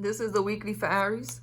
This is the weekly for Aries.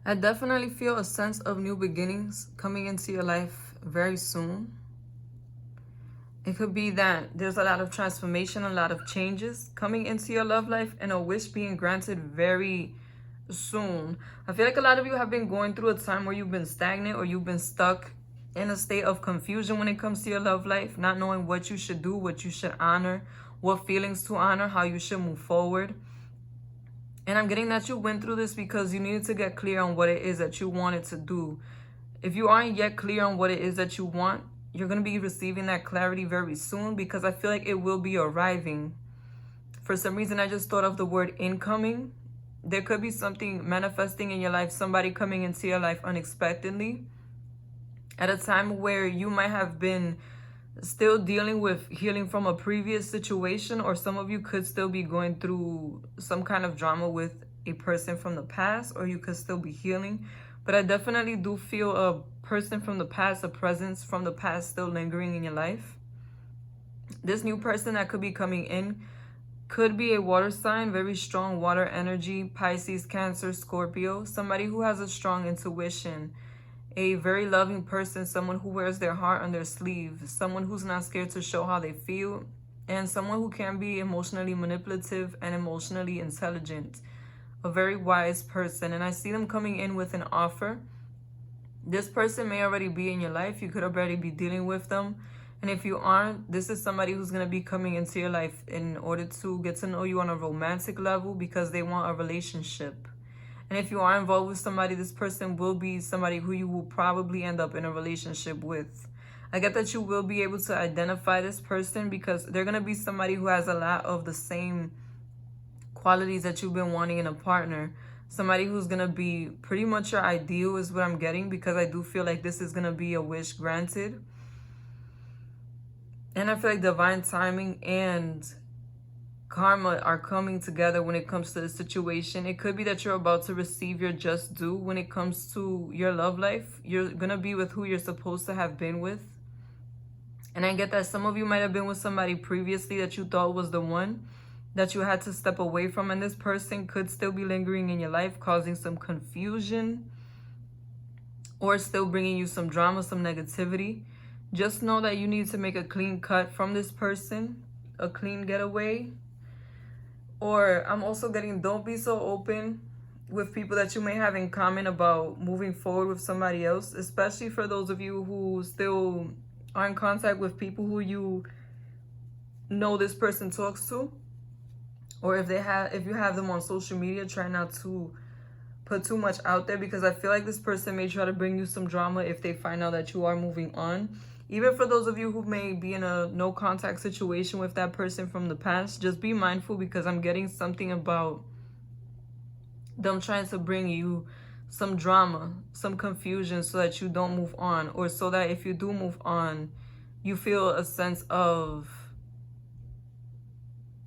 I definitely feel a sense of new beginnings coming into your life very soon. It could be that there's a lot of transformation, a lot of changes coming into your love life, and a wish being granted very soon. I feel like a lot of you have been going through a time where you've been stagnant or you've been stuck in a state of confusion when it comes to your love life, not knowing what you should do, what you should honor, what feelings to honor, how you should move forward. And I'm getting that you went through this because you needed to get clear on what it is that you wanted to do. If you aren't yet clear on what it is that you want, you're going to be receiving that clarity very soon, because I feel like it will be arriving. For some reason, I just thought of the word incoming. There could be something manifesting in your life, somebody coming into your life unexpectedly at a time where you might have been still dealing with healing from a previous situation, or some of you could still be going through some kind of drama with a person from the past, or you could still be healing. But I definitely do feel a person from the past, a presence from the past still lingering in your life. This new person that could be coming in could be a water sign, very strong water energy, Pisces, Cancer, Scorpio, somebody who has a strong intuition, a very loving person, someone who wears their heart on their sleeve, someone who's not scared to show how they feel, and someone who can be emotionally manipulative and emotionally intelligent, a very wise person. And I see them coming in with an offer. This person may already be in your life. You could already be dealing with them. And if you aren't, this is somebody who's going to be coming into your life in order to get to know you on a romantic level, because they want a relationship. And if you are involved with somebody, this person will be somebody who you will probably end up in a relationship with. I get that you will be able to identify this person because they're going to be somebody who has a lot of the same qualities that you've been wanting in a partner. Somebody who's going to be pretty much your ideal is what I'm getting, because I do feel like this is going to be a wish granted. And I feel like divine timing and karma are coming together when it comes to the situation. It could be that you're about to receive your just due when it comes to your love life. You're going to be with who you're supposed to have been with. And I get that some of you might have been with somebody previously that you thought was the one that you had to step away from. And this person could still be lingering in your life, causing some confusion or still bringing you some drama, some negativity. Just know that you need to make a clean cut from this person, a clean getaway. Or I'm also getting, don't be so open with people that you may have in common about moving forward with somebody else, especially for those of you who still are in contact with people who you know this person talks to. Or if you have them on social media, try not to put too much out there, because I feel like this person may try to bring you some drama if they find out that you are moving on. Even for those of you who may be in a no contact situation with that person from the past, just be mindful, because I'm getting something about them trying to bring you some drama, some confusion, so that you don't move on, or so that if you do move on, you feel a sense of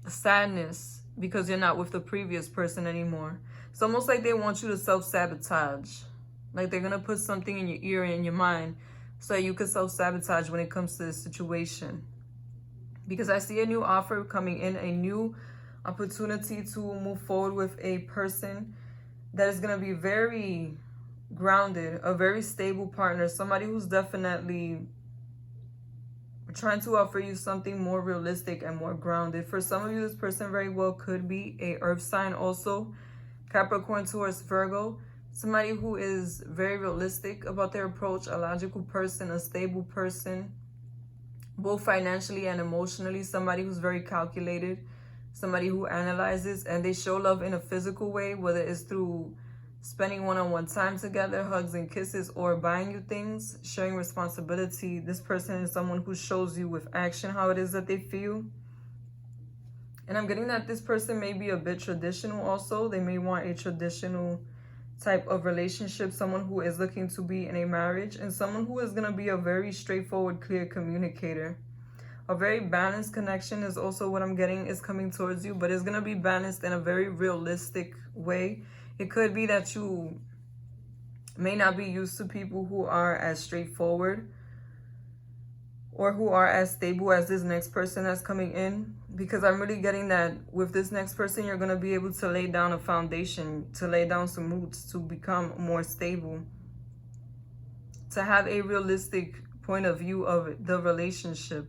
sadness because you're not with the previous person anymore. It's almost like they want you to self-sabotage. Like they're going to put something in your ear and in your mind so that you can self-sabotage when it comes to this situation. Because I see a new offer coming in, a new opportunity to move forward with a person that is going to be very grounded, a very stable partner, somebody who's definitely trying to offer you something more realistic and more grounded. For some of you, this person very well could be a earth sign also. Capricorn, Taurus, Virgo. Somebody who is very realistic about their approach, a logical person, a stable person, both financially and emotionally. Somebody who's very calculated, somebody who analyzes, and they show love in a physical way, whether it's through spending one-on-one time together, hugs and kisses, or buying you things, sharing responsibility. This person is someone who shows you with action how it is that they feel. And I'm getting that this person may be a bit traditional also. They may want a traditional type of relationship, someone who is looking to be in a marriage, and someone who is going to be a very straightforward, clear communicator. A very balanced connection is also what I'm getting is coming towards you, but it's going to be balanced in a very realistic way. It could be that you may not be used to people who are as straightforward or who are as stable as this next person that's coming in, because I'm really getting that with this next person, you're going to be able to lay down a foundation, to lay down some roots, to become more stable, to have a realistic point of view of the relationship.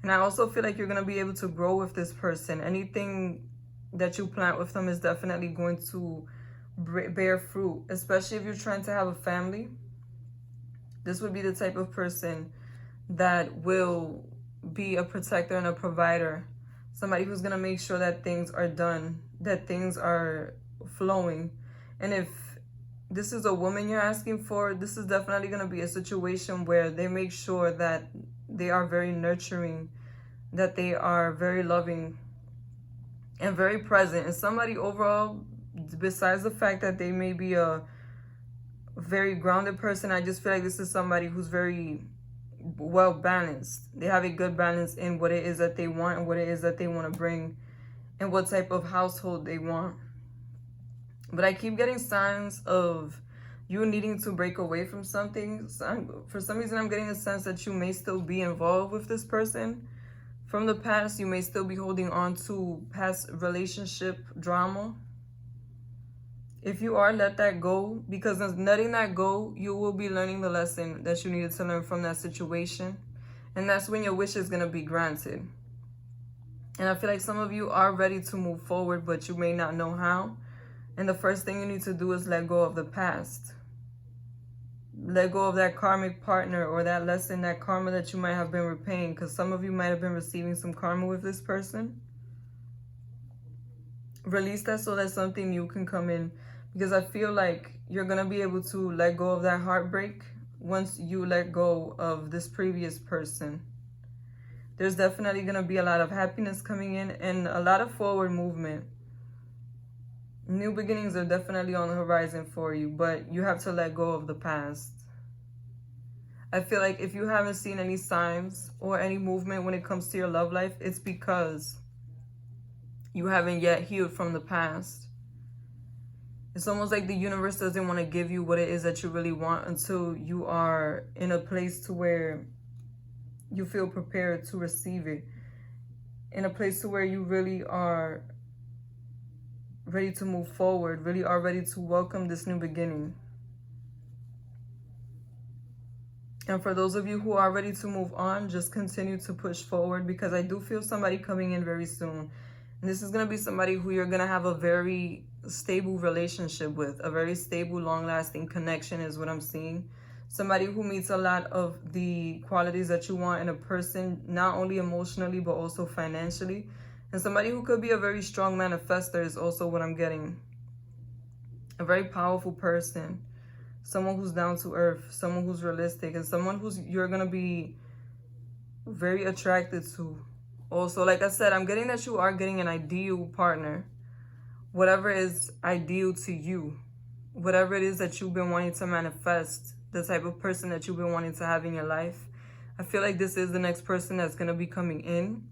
And I also feel like you're going to be able to grow with this person. Anything that you plant with them is definitely going to bear fruit, especially if you're trying to have a family. This would be the type of person that will be a protector and a provider. Somebody who's going to make sure that things are done, that things are flowing. And if this is a woman you're asking for, this is definitely going to be a situation where they make sure that they are very nurturing, that they are very loving and very present. And somebody overall, besides the fact that they may be a very grounded person, I just feel like this is somebody who's very well balanced. They have a good balance in what it is that they want and what it is that they want to bring and what type of household they want. But I keep getting signs of you needing to break away from something. For some reason, I'm getting a sense that you may still be involved with this person from the past. You may still be holding on to past relationship drama. If you are, let that go, because in letting that go, you will be learning the lesson that you needed to learn from that situation. And that's when your wish is going to be granted. And I feel like some of you are ready to move forward, but you may not know how. And the first thing you need to do is let go of the past. Let go of that karmic partner or that lesson, that karma that you might have been repaying, because some of you might have been receiving some karma with this person. Release that so that something new can come in. Because I feel like you're going to be able to let go of that heartbreak once you let go of this previous person. There's definitely going to be a lot of happiness coming in and a lot of forward movement. New beginnings are definitely on the horizon for you, but you have to let go of the past. I feel like if you haven't seen any signs or any movement when it comes to your love life, it's because you haven't yet healed from the past. It's almost like the universe doesn't want to give you what it is that you really want until you are in a place to where you feel prepared to receive it. In a place to where you really are ready to move forward, really are ready to welcome this new beginning. And for those of you who are ready to move on, just continue to push forward, because I do feel somebody coming in very soon. And this is going to be somebody who you're going to have a very stable relationship with. A very stable, long-lasting connection is what I'm seeing. Somebody who meets a lot of the qualities that you want in a person, not only emotionally, but also financially. And somebody who could be a very strong manifester is also what I'm getting. A very powerful person. Someone who's down to earth. Someone who's realistic. And someone who's you're going to be very attracted to. Also, like I said, I'm getting that you are getting an ideal partner. Whatever is ideal to you. Whatever it is that you've been wanting to manifest. The type of person that you've been wanting to have in your life. I feel like this is the next person that's going to be coming in.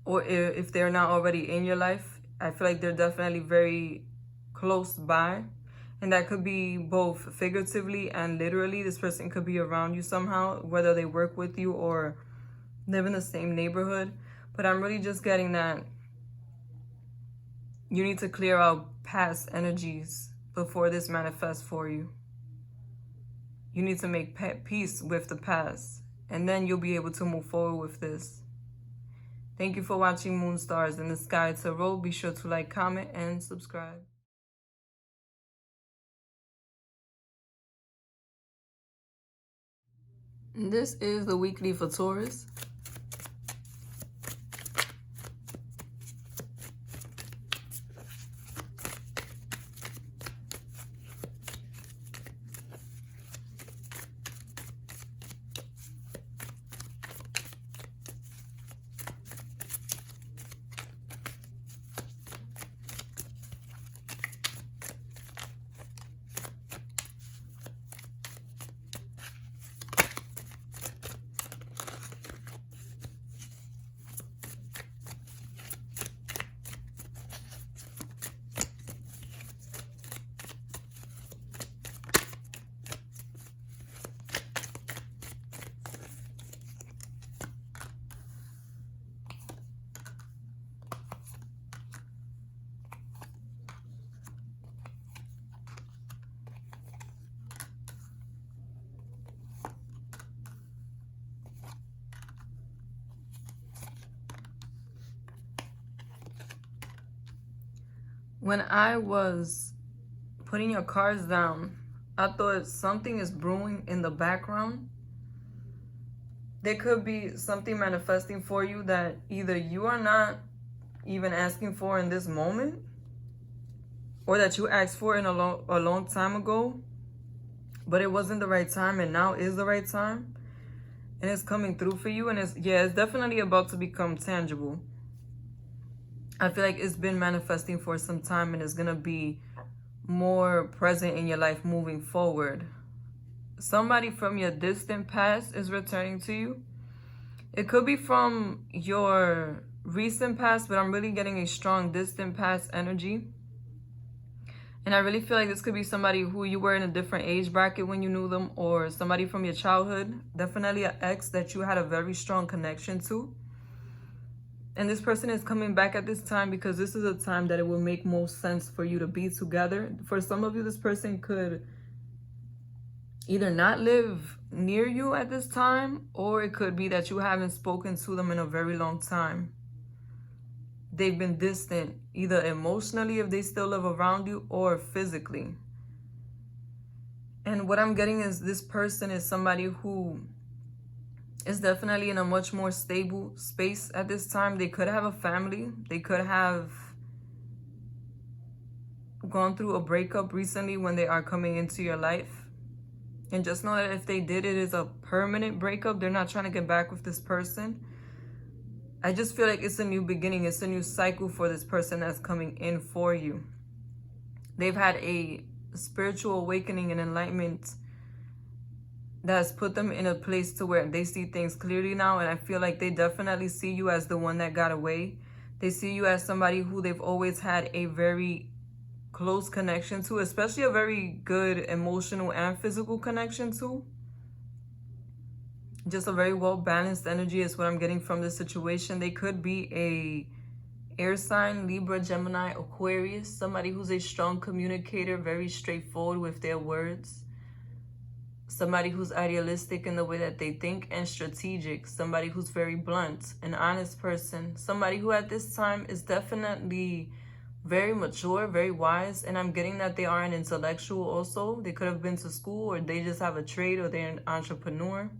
Or if they're not already in your life, I feel like they're definitely very close by. And that could be both figuratively and literally. This person could be around you somehow, whether they work with you or live in the same neighborhood. But I'm really just getting that you need to clear out past energies, before this manifests for you. You need to make peace with the past, and then you'll be able to move forward with this. Thank you for watching Moon Stars in the Sky Tarot. Be sure to like, comment, and subscribe. This is the weekly for Taurus. When I was putting your cards down, I thought something is brewing in the background. There could be something manifesting for you that either you are not even asking for in this moment, or that you asked for in a long time ago, but it wasn't the right time, and now is the right time, and it's coming through for you. And it's definitely about to become tangible. I feel like it's been manifesting for some time, and it's going to be more present in your life moving forward. Somebody from your distant past is returning to you. It could be from your recent past, but I'm really getting a strong distant past energy. And I really feel like this could be somebody who you were in a different age bracket when you knew them, or somebody from your childhood. Definitely an ex that you had a very strong connection to. And this person is coming back at this time because this is a time that it will make most sense for you to be together. For some of you, this person could either not live near you at this time, or it could be that you haven't spoken to them in a very long time. They've been distant, either emotionally if they still live around you, or physically. And what I'm getting is this person is somebody who is definitely in a much more stable space at this time. They could have a family. They could have gone through a breakup recently when they are coming into your life. And just know that if they did, it is a permanent breakup. They're not trying to get back with this person. I just feel like it's a new beginning. It's a new cycle for this person that's coming in for you. They've had a spiritual awakening and enlightenment that's put them in a place to where they see things clearly now. And I feel like they definitely see you as the one that got away. They see you as somebody who they've always had a very close connection to, especially a very good emotional and physical connection to. Just a very well-balanced energy is what I'm getting from this situation. They could be a air sign, Libra, Gemini, Aquarius, somebody who's a strong communicator, very straightforward with their words. Somebody who's idealistic in the way that they think and strategic. Somebody who's very blunt, an honest person. Somebody who at this time is definitely very mature, very wise. And I'm getting that they are an intellectual also. They could have been to school, or they just have a trade, or they're an entrepreneur.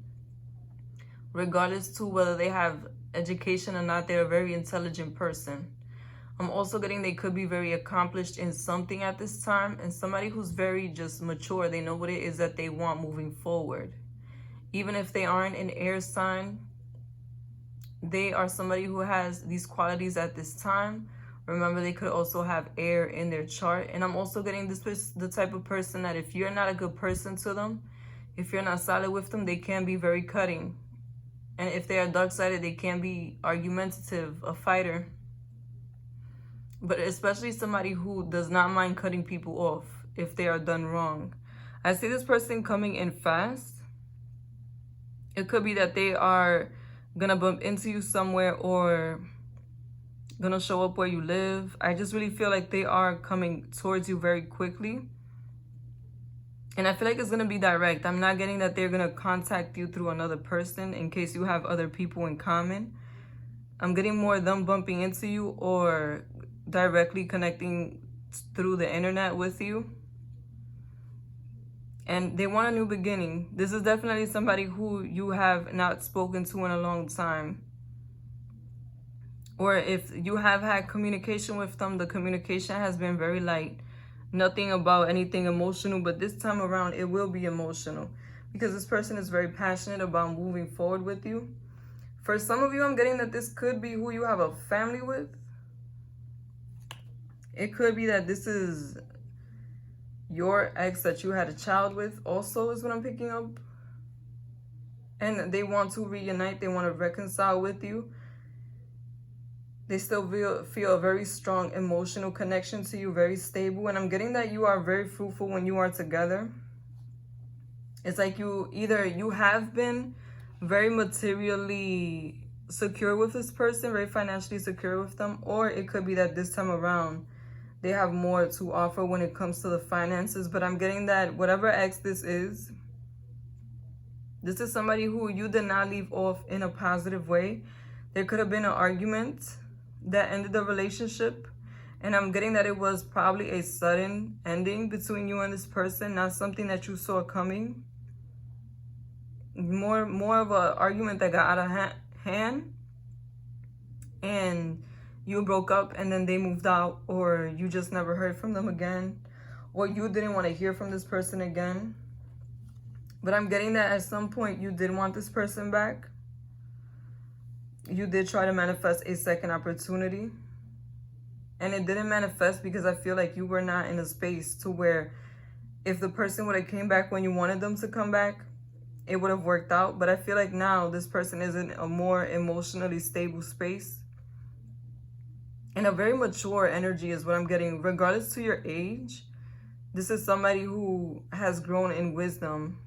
Regardless to whether they have education or not, they're a very intelligent person. I'm also getting they could be very accomplished in something at this time, and somebody who's very just mature. They know what it is that they want moving forward. Even if they aren't an air sign, they are somebody who has these qualities at this time. Remember, they could also have air in their chart. And I'm also getting this the type of person that if you're not a good person to them, if you're not solid with them, they can be very cutting. And if they are dark-sided, they can be argumentative, a fighter. But especially somebody who does not mind cutting people off if they are done wrong. I see this person coming in fast. It could be that they are going to bump into you somewhere, or going to show up where you live. I just really feel like they are coming towards you very quickly. And I feel like it's going to be direct. I'm not getting that they're going to contact you through another person in case you have other people in common. I'm getting more of them bumping into you or directly connecting through the internet with you. And they want a new beginning. This is definitely somebody who you have not spoken to in a long time. Or if you have had communication with them, the communication has been very light. Nothing about anything emotional, but this time around it will be emotional because this person is very passionate about moving forward with you. For some of you, I'm getting that this could be who you have a family with. It could be that this is your ex that you had a child with also is what I'm picking up. And they want to reunite. They want to reconcile with you. They still feel a very strong emotional connection to you, very stable. And I'm getting that you are very fruitful when you are together. It's like you have been very materially secure with this person, very financially secure with them, or it could be that this time around they have more to offer when it comes to the finances. But I'm getting that whatever ex this is somebody who you did not leave off in a positive way. There could have been an argument that ended the relationship, and I'm getting that it was probably a sudden ending between you and this person, not something that you saw coming. More of an argument that got out of hand, and you broke up and then they moved out, or you just never heard from them again, or you didn't want to hear from this person again. But I'm getting that at some point you did want this person back. You did try to manifest a second opportunity, and it didn't manifest because I feel like you were not in a space to where if the person would have came back when you wanted them to come back, it would have worked out. But I feel like now this person is in a more emotionally stable space. And a very mature energy is what I'm getting. Regardless to your age, this is somebody who has grown in wisdom.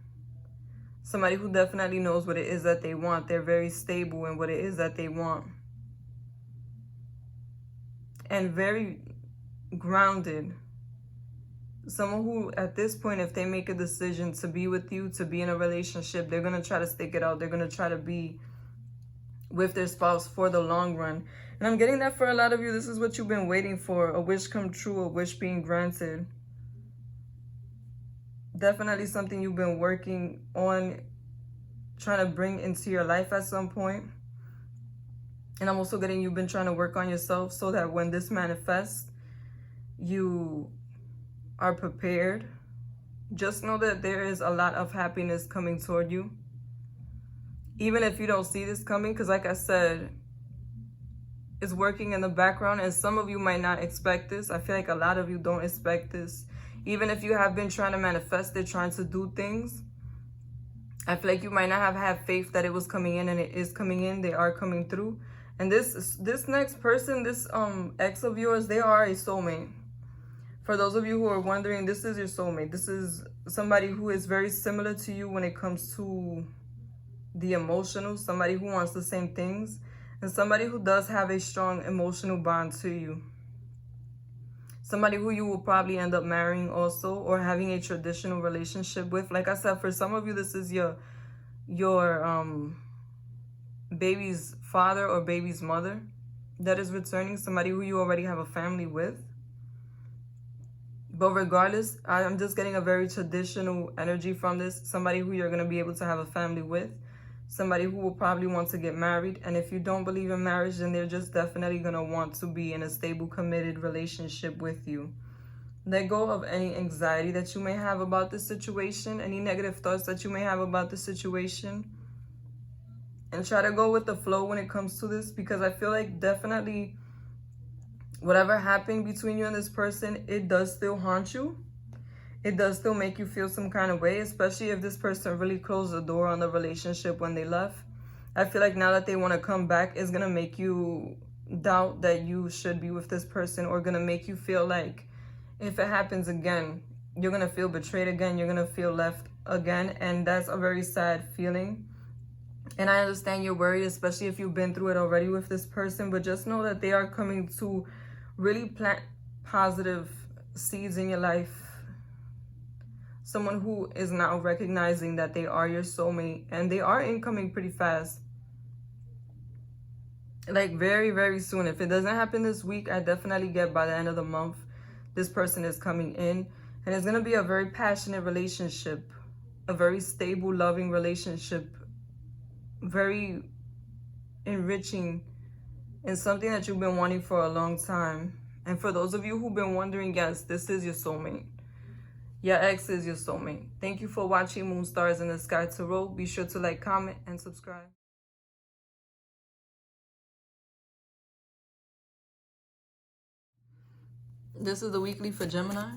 Somebody who definitely knows what it is that they want. They're very stable in what it is that they want. And very grounded. Someone who, at this point, if they make a decision to be with you, to be in a relationship, they're going to try to stick it out. They're going to try to be with their spouse for the long run. And I'm getting that for a lot of you, this is what you've been waiting for. A wish come true, a wish being granted. Definitely something you've been working on, trying to bring into your life at some point. And I'm also getting you've been trying to work on yourself so that when this manifests, you are prepared. Just know that there is a lot of happiness coming toward you. Even if you don't see this coming, because like I said, it's working in the background, and some of you might not expect this. I feel like a lot of you don't expect this. Even if you have been trying to manifest it, trying to do things, I feel like you might not have had faith that it was coming in, and it is coming in. They are coming through. And this next person, this ex of yours, they are a soulmate. For those of you who are wondering, this is your soulmate. This is somebody who is very similar to you when it comes to the emotional, somebody who wants the same things, and somebody who does have a strong emotional bond to you. Somebody who you will probably end up marrying also, or having a traditional relationship with. Like I said, for some of you, this is your baby's father or baby's mother that is returning. Somebody who you already have a family with. But regardless, I'm just getting a very traditional energy from this. Somebody who you're going to be able to have a family with. Somebody who will probably want to get married. And if you don't believe in marriage, then they're just definitely going to want to be in a stable, committed relationship with you. Let go of any anxiety that you may have about this situation, any negative thoughts that you may have about the situation. And try to go with the flow when it comes to this, because I feel like definitely whatever happened between you and this person, it does still haunt you. It does still make you feel some kind of way, especially if this person really closed the door on the relationship when they left. I feel like now that they want to come back, it's going to make you doubt that you should be with this person, or going to make you feel like if it happens again, you're going to feel betrayed again. You're going to feel left again. And that's a very sad feeling. And I understand you're worried, especially if you've been through it already with this person. But just know that they are coming to really plant positive seeds in your life. someone who is now recognizing that they are your soulmate, and they are incoming pretty fast. Like very, very soon. If it doesn't happen this week, I definitely get by the end of the month, this person is coming in. And it's going to be a very passionate relationship, a very stable, loving relationship, very enriching, and something that you've been wanting for a long time. And for those of you who've been wondering, yes, this is your soulmate. Your ex is your soulmate. Thank you for watching Moon Stars in the Sky Tarot. Be sure to like, comment, and subscribe. This is the weekly for Gemini.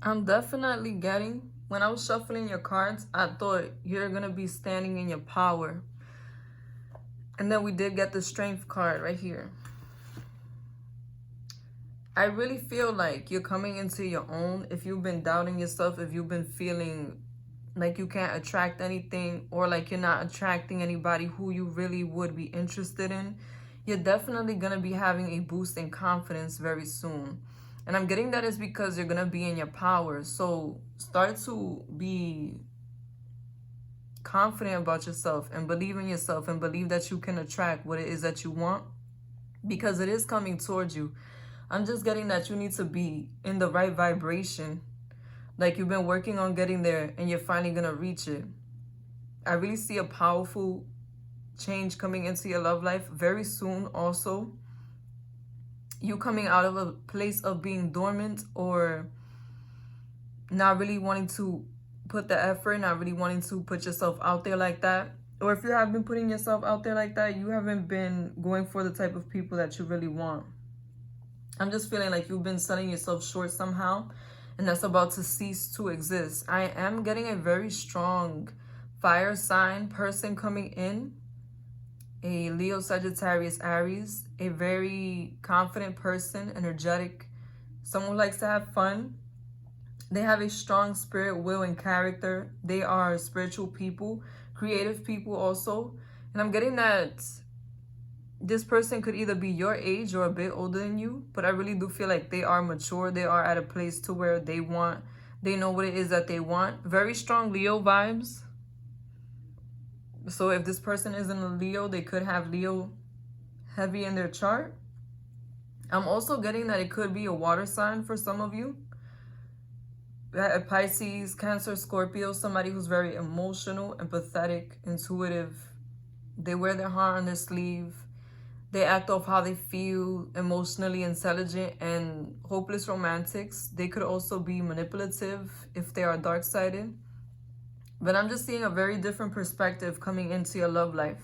I'm definitely getting, when I was shuffling your cards, I thought you're going to be standing in your power. And then we did get the Strength card right here. I really feel like you're coming into your own. If you've been doubting yourself, if you've been feeling like you can't attract anything, or like you're not attracting anybody who you really would be interested in, you're definitely going to be having a boost in confidence very soon. And I'm getting that is because you're going to be in your power. So start to be confident about yourself and believe in yourself and believe that you can attract what it is that you want, because it is coming towards you. I'm just getting that you need to be in the right vibration. Like you've been working on getting there and you're finally going to reach it. I really see a powerful change coming into your love life very soon also. You coming out of a place of being dormant or not really wanting to put the effort, not really wanting to put yourself out there like that. Or if you have been putting yourself out there like that, you haven't been going for the type of people that you really want. I'm just feeling like you've been selling yourself short somehow, and that's about to cease to exist. I am getting a very strong fire sign person coming in. A Leo, Sagittarius, Aries, a very confident person, energetic, someone who likes to have fun. They have a strong spirit, will, and character. They are spiritual people, creative people also. And I'm getting that this person could either be your age or a bit older than you, but I really do feel like they are mature. They are at a place to where they know what it is that they want. Very strong Leo vibes. So if this person isn't a Leo, they could have Leo heavy in their chart. I'm also getting that it could be a water sign for some of you. A Pisces, Cancer, Scorpio, somebody who's very emotional, empathetic, intuitive. They wear their heart on their sleeve. They act off how they feel, emotionally intelligent, and hopeless romantics. They could also be manipulative if they are dark-sided. But I'm just seeing a very different perspective coming into your love life,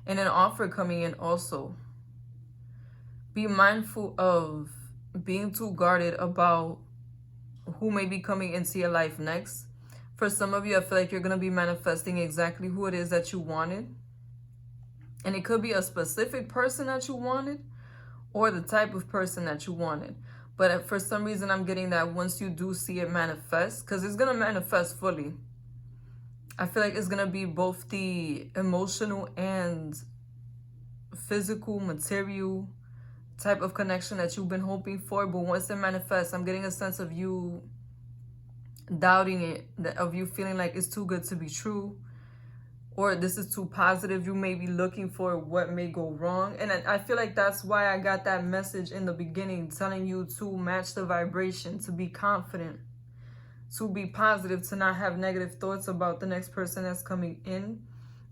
and an offer coming in also. Be mindful of being too guarded about who may be coming into your life next. For some of you, I feel like you're going to be manifesting exactly who it is that you wanted. And it could be a specific person that you wanted, or the type of person that you wanted. But for some reason, I'm getting that once you do see it manifest, because it's going to manifest fully. I feel like it's going to be both the emotional and physical, material type of connection that you've been hoping for. But once it manifests, I'm getting a sense of you doubting it, of you feeling like it's too good to be true. or this is too positive. You may be looking for what may go wrong. And I feel like that's why I got that message in the beginning, telling you to match the vibration, to be confident, to be positive, to not have negative thoughts about the next person that's coming in.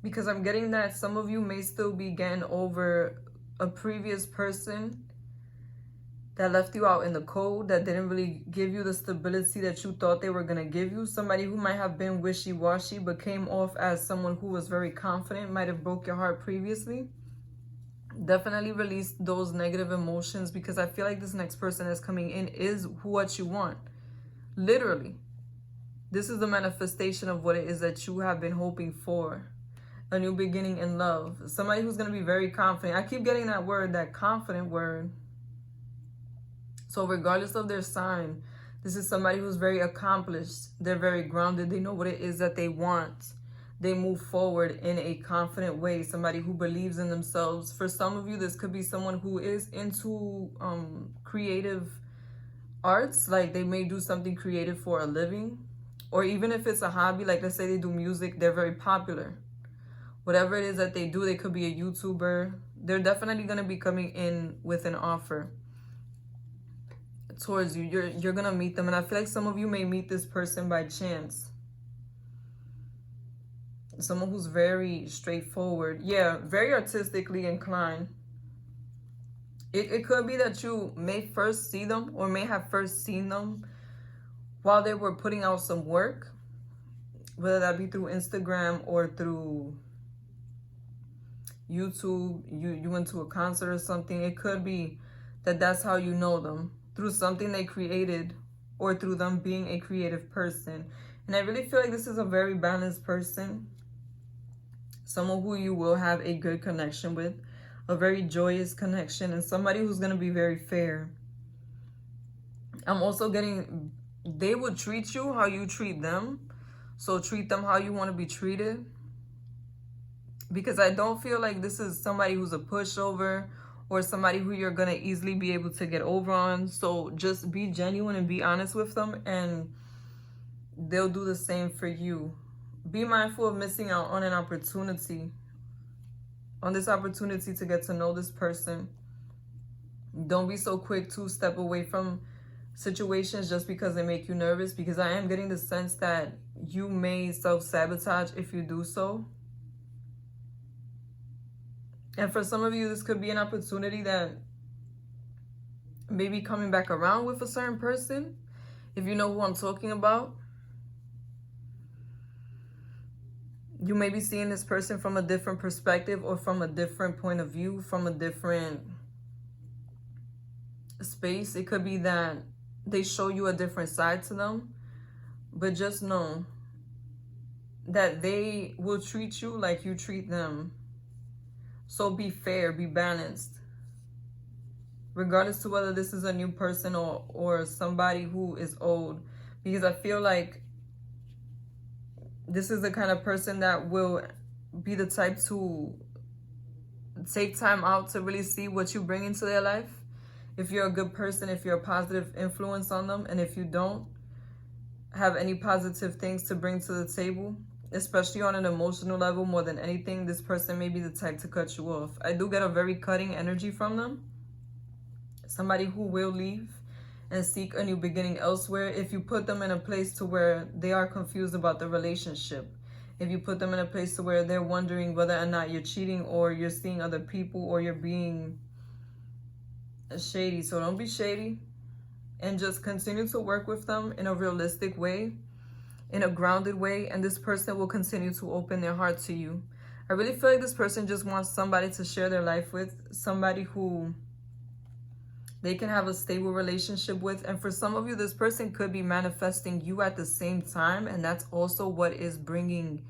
Because I'm getting that some of you may still be getting over a previous person that left you out in the cold, that didn't really give you the stability that you thought they were going to give you. Somebody who might have been wishy-washy but came off as someone who was very confident, might have broke your heart previously. Definitely release those negative emotions, because I feel like this next person that's coming in is what you want. Literally. This is the manifestation of what it is that you have been hoping for. A new beginning in love. Somebody who's going to be very confident. I keep getting that word, that confident word. So regardless of their sign, this is somebody who's very accomplished. They're very grounded. They know what it is that they want. They move forward in a confident way. Somebody who believes in themselves. For some of you, this could be someone who is into creative arts. Like they may do something creative for a living. Or even if it's a hobby, like let's say they do music, they're very popular. Whatever it is that they do, they could be a YouTuber. They're definitely going to be coming in with an offer towards you. You're gonna meet them, and I feel like some of you may meet this person by chance. Someone who's very straightforward, yeah, very artistically inclined. It could be that you may first see them, or may have first seen them while they were putting out some work, whether that be through Instagram or through YouTube. You went to a concert or something. It could be that that's how you know them, through something they created, or through them being a creative person. And I really feel like this is a very balanced person. Someone who you will have a good connection with, a very joyous connection, and somebody who's going to be very fair. I'm also getting, they will treat you how you treat them. So treat them how you want to be treated. Because I don't feel like this is somebody who's a pushover, or somebody who you're going to easily be able to get over on. So just be genuine and be honest with them, and they'll do the same for you. Be mindful of missing out on an opportunity, on this opportunity to get to know this person. Don't be so quick to step away from situations just because they make you nervous, because I am getting the sense that you may self-sabotage if you do so. And for some of you, this could be an opportunity that may be coming back around with a certain person, if you know who I'm talking about. You may be seeing this person from a different perspective, or from a different point of view, from a different space. It could be that they show you a different side to them, but just know that they will treat you like you treat them. So be fair, be balanced, regardless to whether this is a new person or somebody who is old. Because I feel like this is the kind of person that will be the type to take time out to really see what you bring into their life. If you're a good person, if you're a positive influence on them, and if you don't have any positive things to bring to the table, especially on an emotional level, more than anything, this person may be the type to cut you off. I do get a very cutting energy from them. Somebody who will leave and seek a new beginning elsewhere if you put them in a place to where they are confused about the relationship. If you put them in a place to where they're wondering whether or not you're cheating, or you're seeing other people, or you're being shady. So don't be shady, and just continue to work with them in a realistic way, in a grounded way, and this person will continue to open their heart to you. I really feel like this person just wants somebody to share their life with, somebody who they can have a stable relationship with. And for some of you, this person could be manifesting you at the same time, and that's also what is bringing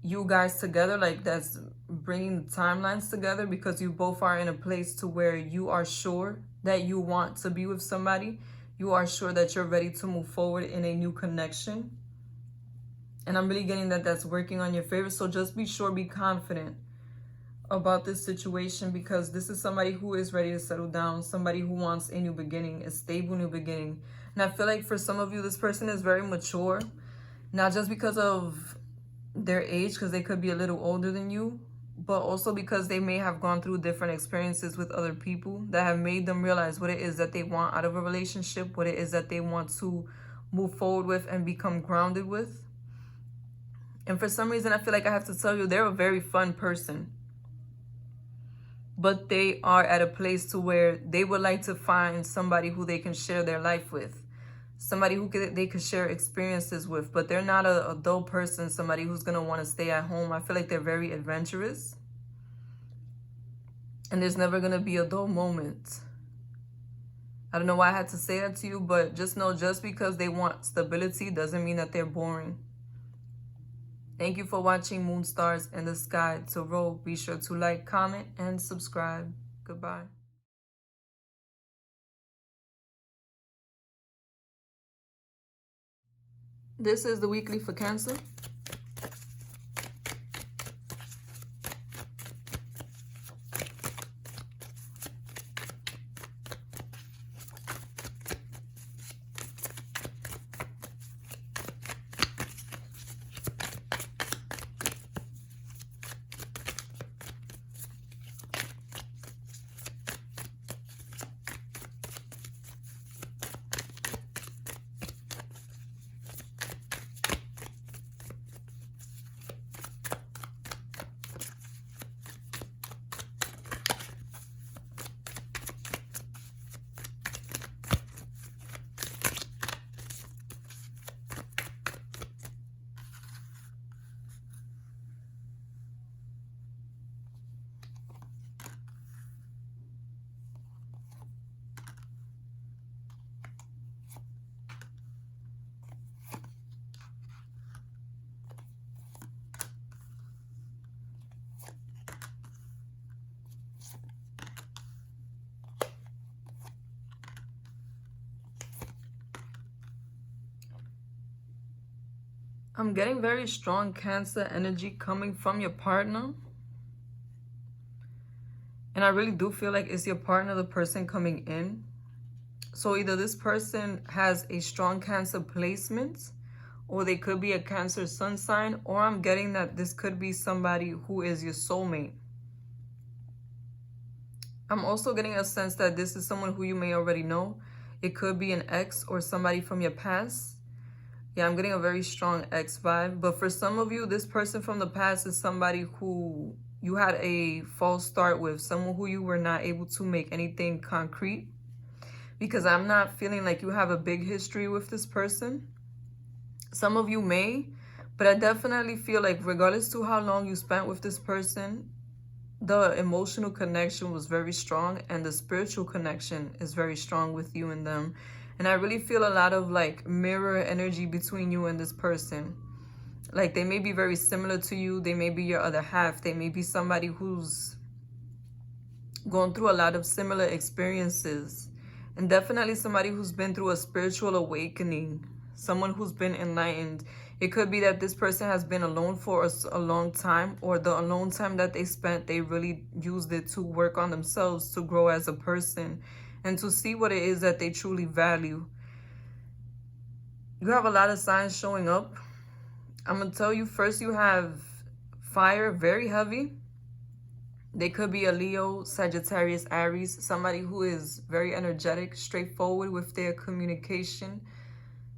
you guys together. Like, that's bringing the timelines together, because you both are in a place to where you are sure that you want to be with somebody. You are sure that you're ready to move forward in a new connection. And I'm really getting that that's working on your favor. So just be sure, be confident about this situation, because this is somebody who is ready to settle down, somebody who wants a new beginning, a stable new beginning. And I feel like for some of you, this person is very mature, not just because of their age, because they could be a little older than you, but also because they may have gone through different experiences with other people that have made them realize what it is that they want out of a relationship, what it is that they want to move forward with and become grounded with. And for some reason, I feel like I have to tell you, they're a very fun person. But they are at a place to where they would like to find somebody who they can share their life with. Somebody who they could share experiences with. But they're not a dull person, somebody who's going to want to stay at home. I feel like they're very adventurous. And there's never going to be a dull moment. I don't know why I had to say that to you, but just know, just because they want stability doesn't mean that they're boring. Thank you for watching Moon Stars in the Sky Tarot. Be sure to like, comment, and subscribe. Goodbye. This is the weekly for Cancer. I'm getting very strong Cancer energy coming from your partner. And I really do feel like it's your partner, the person coming in. So either this person has a strong Cancer placement, or they could be a Cancer sun sign, or I'm getting that this could be somebody who is your soulmate. I'm also getting a sense that this is someone who you may already know. It could be an ex or somebody from your past. Yeah, I'm getting a very strong ex vibe. But for some of you, this person from the past is somebody who you had a false start with. Someone who you were not able to make anything concrete. Because I'm not feeling like you have a big history with this person. Some of you may. But I definitely feel like regardless to how long you spent with this person, the emotional connection was very strong. And the spiritual connection is very strong with you and them. And I really feel a lot of like mirror energy between you and this person. Like they may be very similar to you. They may be your other half. They may be somebody who's going through a lot of similar experiences. And definitely somebody who's been through a spiritual awakening. Someone who's been enlightened. It could be that this person has been alone for a long time. Or the alone time that they spent, they really used it to work on themselves, to grow as a person. And to see what it is that they truly value. You have a lot of signs showing up. I'm going to tell you, first you have fire, very heavy. They could be a Leo, Sagittarius, Aries. Somebody who is very energetic, straightforward with their communication.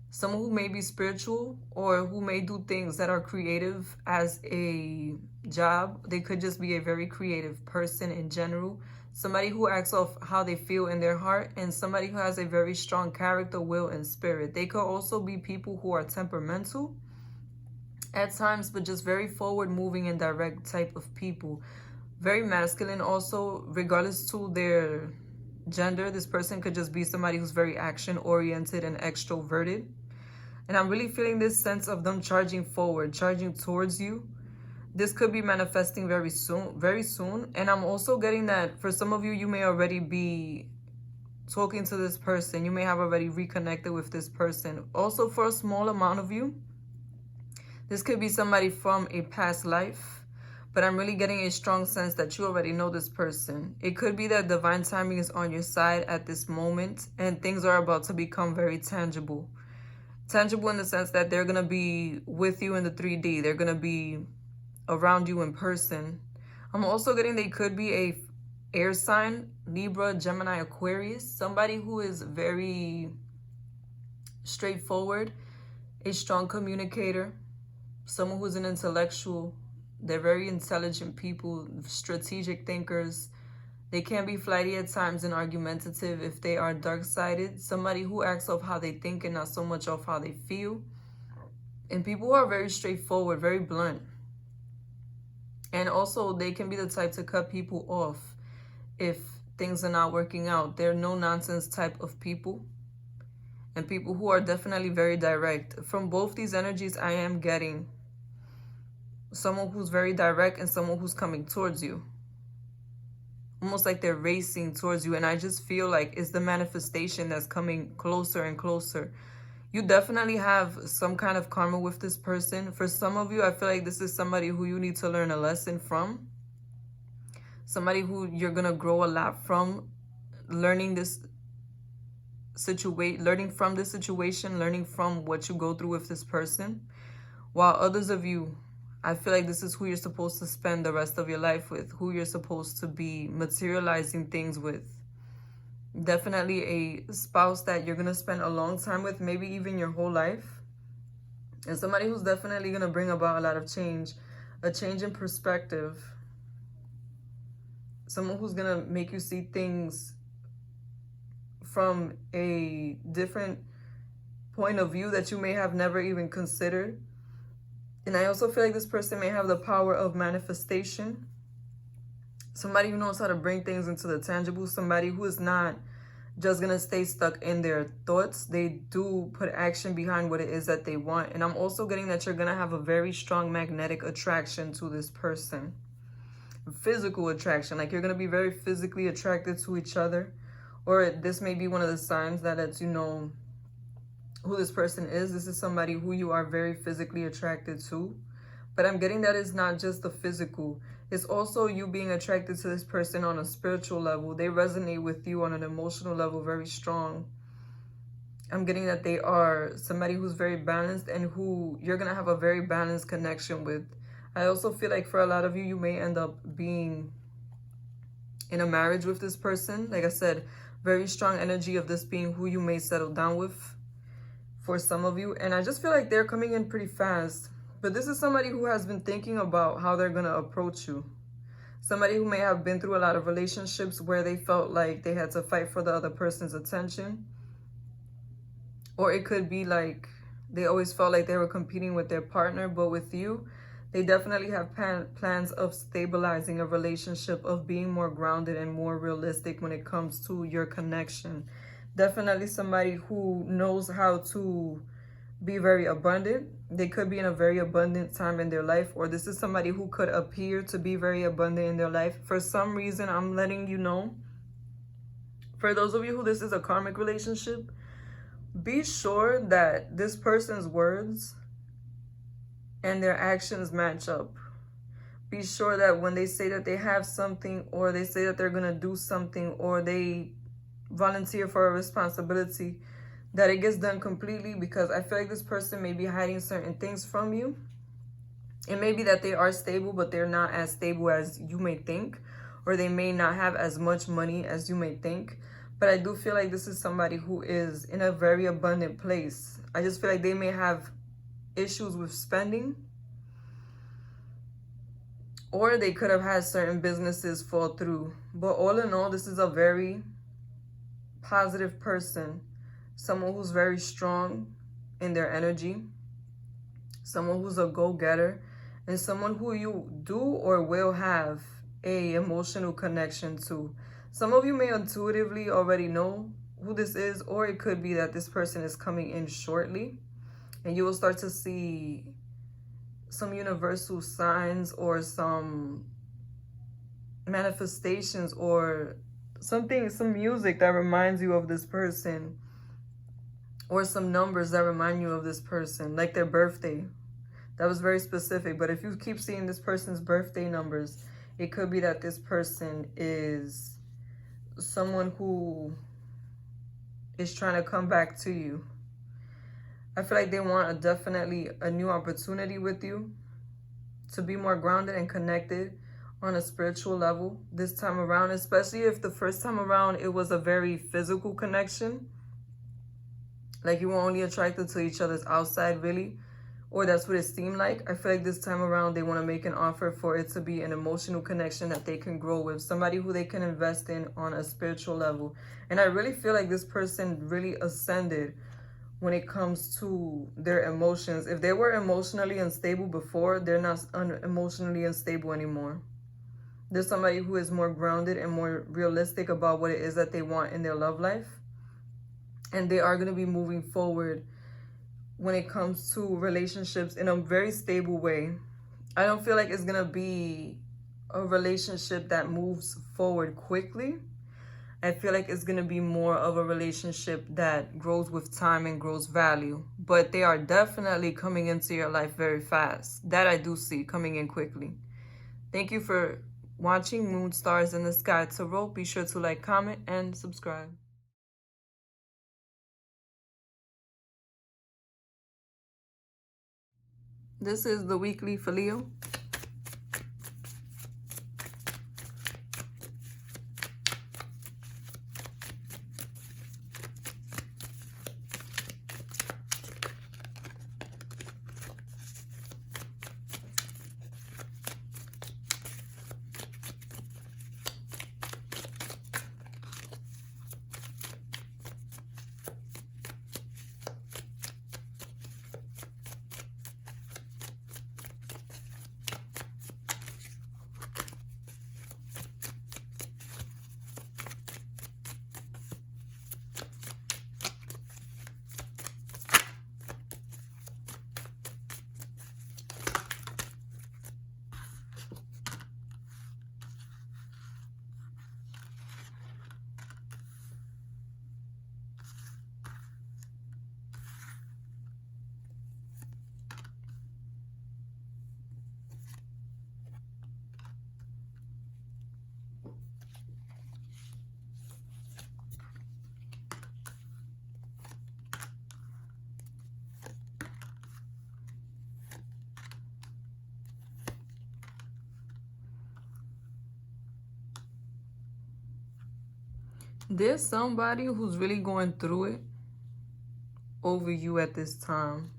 Someone who may be spiritual or who may do things that are creative as a job. They could just be a very creative person in general. Somebody who acts off how they feel in their heart, and somebody who has a very strong character, will, and spirit. They could also be people who are temperamental at times, but just very forward moving and direct type of people. Very masculine also, regardless to their gender. This person could just be somebody who's very action oriented and extroverted. And I'm really feeling this sense of them charging forward, charging towards you. This could be manifesting very soon. And I'm also getting that for some of you, you may already be talking to this person. You may have already reconnected with this person. Also, for a small amount of you, this could be somebody from a past life. But I'm really getting a strong sense that you already know this person. It could be that divine timing is on your side at this moment. And things are about to become very tangible. Tangible in the sense that they're going to be with you in the 3D. They're going to be around you in person. I'm also getting they could be a air sign, Libra, Gemini, Aquarius. Somebody who is very straightforward, a strong communicator, someone who's an intellectual. They're very intelligent people, strategic thinkers. They can be flighty at times and argumentative if they are dark-sided. Somebody who acts off how they think and not so much off how they feel. And people who are very straightforward, very blunt. And also, they can be the type to cut people off if things are not working out. They're no-nonsense type of people. And people who are definitely very direct. From both these energies, I am getting someone who's very direct and someone who's coming towards you. Almost like they're racing towards you. And I just feel like it's the manifestation that's coming closer and closer. You definitely have some kind of karma with this person. For some of you, I feel like this is somebody who you need to learn a lesson from. Somebody who you're going to grow a lot from. Learning from this situation, learning from what you go through with this person. While others of you, I feel like this is who you're supposed to spend the rest of your life with, who you're supposed to be materializing things with. Definitely a spouse that you're going to spend a long time with, maybe even your whole life. And somebody who's definitely going to bring about a lot of change, a change in perspective. Someone who's going to make you see things from a different point of view that you may have never even considered. And I also feel like this person may have the power of manifestation. Somebody who knows how to bring things into the tangible. Somebody who is not just going to stay stuck in their thoughts. They do put action behind what it is that they want. And I'm also getting that you're going to have a very strong magnetic attraction to this person. Physical attraction. Like you're going to be very physically attracted to each other. Or this may be one of the signs that lets you know who this person is. This is somebody who you are very physically attracted to. But I'm getting that it's not just the physical. It's also you being attracted to this person on a spiritual level. They resonate with you on an emotional level very strong. I'm getting that they are somebody who's very balanced and who you're going to have a very balanced connection with. I also feel like for a lot of you, you may end up being in a marriage with this person. Like I said, very strong energy of this being who you may settle down with for some of you. And I just feel like they're coming in pretty fast. But this is somebody who has been thinking about how they're going to approach you. Somebody who may have been through a lot of relationships where they felt like they had to fight for the other person's attention. Or it could be like they always felt like they were competing with their partner. But with you, they definitely have plans of stabilizing a relationship, of being more grounded and more realistic when it comes to your connection. Definitely somebody who knows how to be very abundant. They could be in a very abundant time in their life, or this is somebody who could appear to be very abundant in their life. For some reason, I'm letting you know, for those of you who this is a karmic relationship, be sure that this person's words and their actions match up. Be sure that when they say that they have something, or they say that they're going to do something, or they volunteer for a responsibility, that it gets done completely, because I feel like this person may be hiding certain things from you. It may be that they are stable, but they're not as stable as you may think, or they may not have as much money as you may think. But I do feel like this is somebody who is in a very abundant place. I just feel like they may have issues with spending, or they could have had certain businesses fall through. But all in all, this is a very positive person. Someone who's very strong in their energy. Someone who's a go-getter. And someone who you do or will have a emotional connection to. Some of you may intuitively already know who this is, or it could be that this person is coming in shortly. And you will start to see some universal signs or some manifestations or something, some music that reminds you of this person, or some numbers that remind you of this person, like their birthday. That was very specific. But if you keep seeing this person's birthday numbers, it could be that this person is someone who is trying to come back to you. I feel like they want definitely a new opportunity with you to be more grounded and connected on a spiritual level this time around, especially if the first time around it was a very physical connection. Like you were only attracted to each other's outside, really, or that's what it seemed like. I feel like this time around they want to make an offer for it to be an emotional connection that they can grow with, somebody who they can invest in on a spiritual level. And I really feel like this person really ascended when it comes to their emotions. If they were emotionally unstable before, they're not emotionally unstable anymore. There's somebody who is more grounded and more realistic about what it is that they want in their love life. And they are going to be moving forward when it comes to relationships in a very stable way. I don't feel like it's going to be a relationship that moves forward quickly. I feel like it's going to be more of a relationship that grows with time and grows value. But they are definitely coming into your life very fast. That I do see coming in quickly. Thank you for watching Moon Stars in the Sky Tarot. Be sure to like, comment, and subscribe. This is the weekly for Leo. There's somebody who's really going through it over you at this time.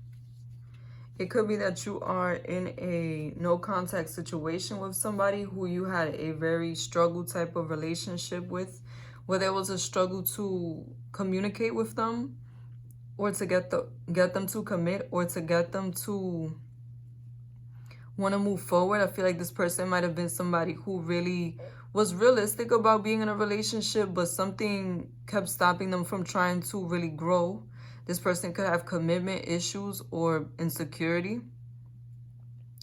It could be that you are in a no contact situation with somebody who you had a very struggle type of relationship with, where there was a struggle to communicate with them, or to get them to commit, or to get them to want to move forward. I feel like this person might have been somebody who really was realistic about being in a relationship, but something kept stopping them from trying to really grow. This person could have commitment issues or insecurity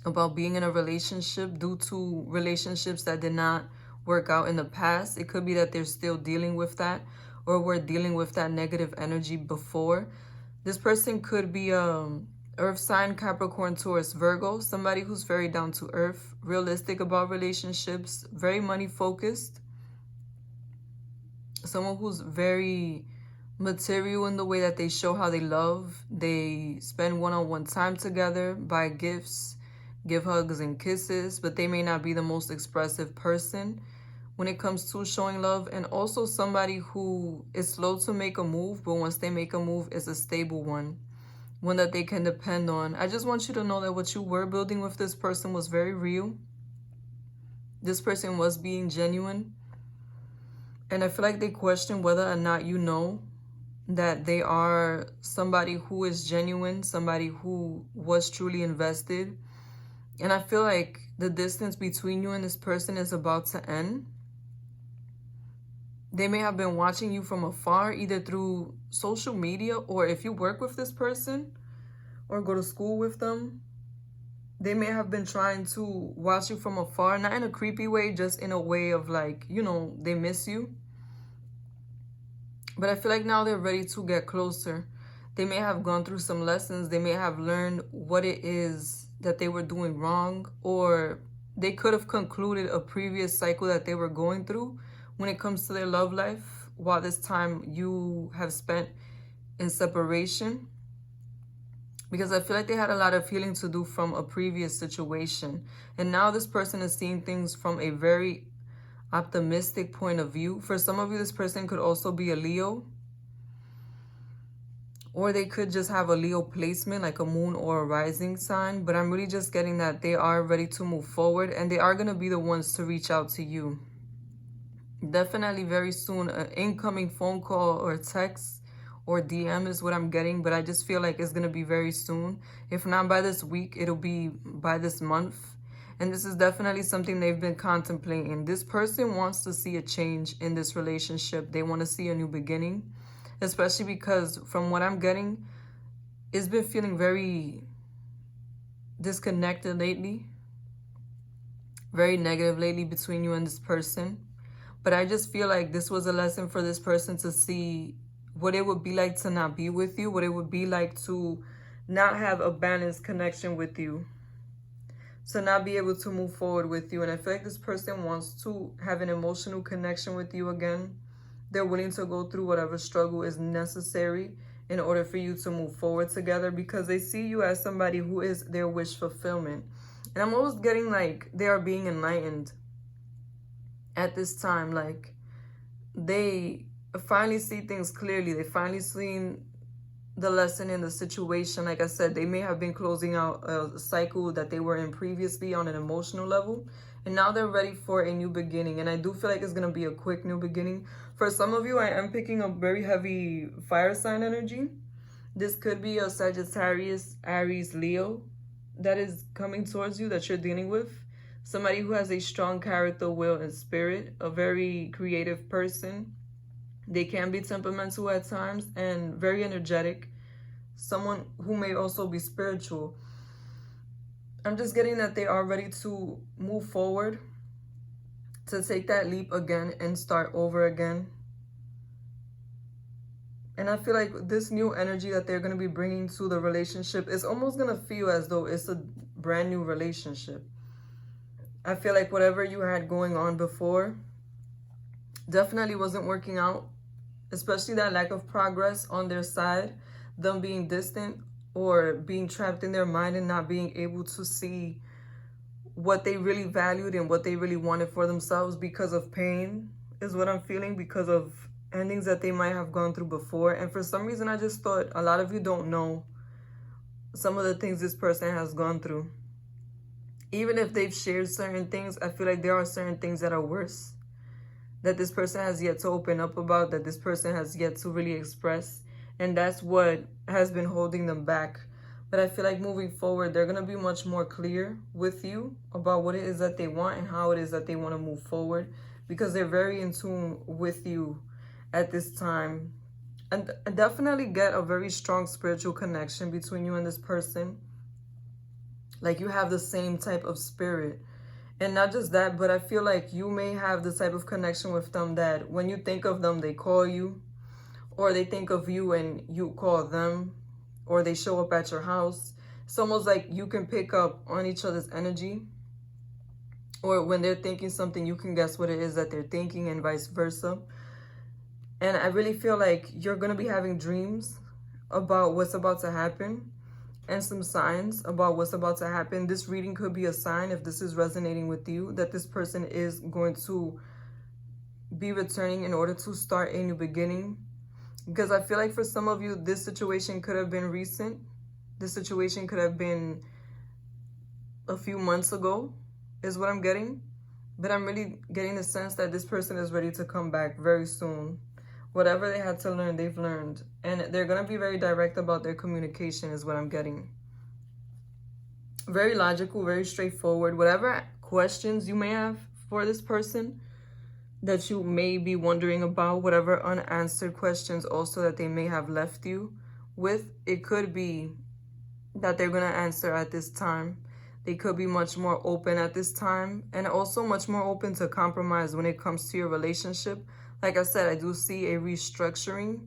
about being in a relationship due to relationships that did not work out in the past. It could be that they're still dealing with that, or were dealing with that negative energy before. This person could be earth sign, Capricorn, Taurus, Virgo, somebody who's very down to earth, realistic about relationships, very money focused, someone who's very material in the way that they show how they love. They spend one-on-one time together, buy gifts, give hugs and kisses, but they may not be the most expressive person when it comes to showing love. And also somebody who is slow to make a move, but once they make a move, it's a stable one that they can depend on. I just want you to know that what you were building with this person was very real. This person was being genuine. And I feel like they question whether or not you know that they are somebody who is genuine, somebody who was truly invested. And I feel like the distance between you and this person is about to end. They may have been watching you from afar, either through social media, or if you work with this person or go to school with them, they may have been trying to watch you from afar, not in a creepy way, just in a way of like, you know, they miss you. But I feel like now they're ready to get closer. They may have gone through some lessons. They may have learned what it is that they were doing wrong, or they could have concluded a previous cycle that they were going through when it comes to their love life, while this time you have spent in separation. because I feel like they had a lot of healing to do from a previous situation. And now this person is seeing things from a very optimistic point of view. For some of you, this person could also be a Leo. Or they could just have a Leo placement, like a moon or a rising sign. But I'm really just getting that they are ready to move forward. And they are going to be the ones to reach out to you. Definitely very soon, an incoming phone call or text or DM is what I'm getting. But I just feel like it's going to be very soon. If not by this week, it'll be by this month. And this is definitely something they've been contemplating. This person wants to see a change in this relationship. They want to see a new beginning. Especially because from what I'm getting, it's been feeling very disconnected lately. Very negative lately between you and this person. But I just feel like this was a lesson for this person to see what it would be like to not be with you. What it would be like to not have a balanced connection with you. To not be able to move forward with you. And I feel like this person wants to have an emotional connection with you again. They're willing to go through whatever struggle is necessary in order for you to move forward together, because they see you as somebody who is their wish fulfillment. And I'm almost getting like they are being enlightened at this time. Like they finally see things clearly. They finally seen the lesson in the situation. Like I said, they may have been closing out a cycle that they were in previously on an emotional level. And now they're ready for a new beginning. And I do feel like it's going to be a quick new beginning. For some of you, I am picking up very heavy fire sign energy. This could be a Sagittarius, Aries, Leo that is coming towards you, that you're dealing with. Somebody who has a strong character, will, and spirit. A very creative person. They can be temperamental at times and very energetic. Someone who may also be spiritual. I'm just getting that they are ready to move forward, to take that leap again and start over again. And I feel like this new energy that they're going to be bringing to the relationship is almost going to feel as though it's a brand new relationship. I feel like whatever you had going on before definitely wasn't working out, especially that lack of progress on their side, them being distant or being trapped in their mind and not being able to see what they really valued and what they really wanted for themselves because of pain is what I'm feeling, because of endings that they might have gone through before. And for some reason, I just thought a lot of you don't know some of the things this person has gone through. Even if they've shared certain things, I feel like there are certain things that are worse that this person has yet to open up about, that this person has yet to really express. And that's what has been holding them back. But I feel like moving forward, they're going to be much more clear with you about what it is that they want and how it is that they want to move forward, because they're very in tune with you at this time. And definitely get a very strong spiritual connection between you and this person. Like you have the same type of spirit. And not just that, but I feel like you may have the type of connection with them that when you think of them, they call you. Or they think of you and you call them. Or they show up at your house. It's almost like you can pick up on each other's energy. Or when they're thinking something, you can guess what it is that they're thinking, and vice versa. And I really feel like you're going to be having dreams about what's about to happen. And some signs about what's about to happen. This reading could be a sign, if this is resonating with you, that this person is going to be returning in order to start a new beginning. Because I feel like for some of you, this situation could have been recent. This situation could have been a few months ago, is what I'm getting. But I'm really getting the sense that this person is ready to come back very soon. Whatever they had to learn, they've learned. And they're going to be very direct about their communication is what I'm getting. Very logical, very straightforward. Whatever questions you may have for this person that you may be wondering about, whatever unanswered questions also that they may have left you with, it could be that they're going to answer at this time. They could be much more open at this time, and also much more open to compromise when it comes to your relationship. Like I said, I do see a restructuring.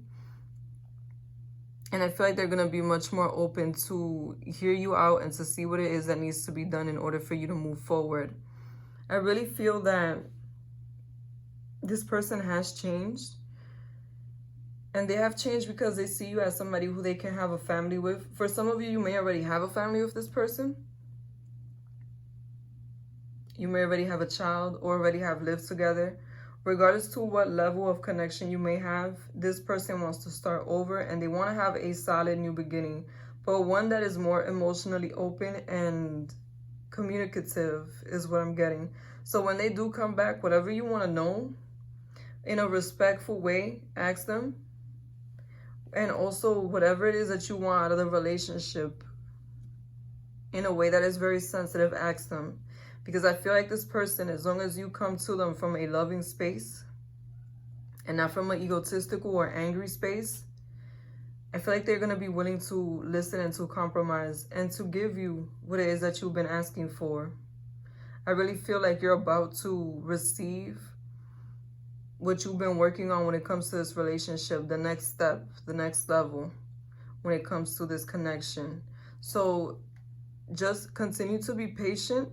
And I feel like they're going to be much more open to hear you out and to see what it is that needs to be done in order for you to move forward. I really feel that this person has changed. And they have changed because they see you as somebody who they can have a family with. For some of you, you may already have a family with this person. You may already have a child or already have lived together. Regardless to what level of connection you may have, this person wants to start over and they want to have a solid new beginning, but one that is more emotionally open and communicative is what I'm getting. So when they do come back, whatever you want to know, in a respectful way, ask them. And also whatever it is that you want out of the relationship, in a way that is very sensitive, ask them. Because I feel like this person, as long as you come to them from a loving space and not from an egotistical or angry space, I feel like they're going to be willing to listen and to compromise and to give you what it is that you've been asking for. I really feel like you're about to receive what you've been working on when it comes to this relationship, the next step, the next level when it comes to this connection. So just continue to be patient.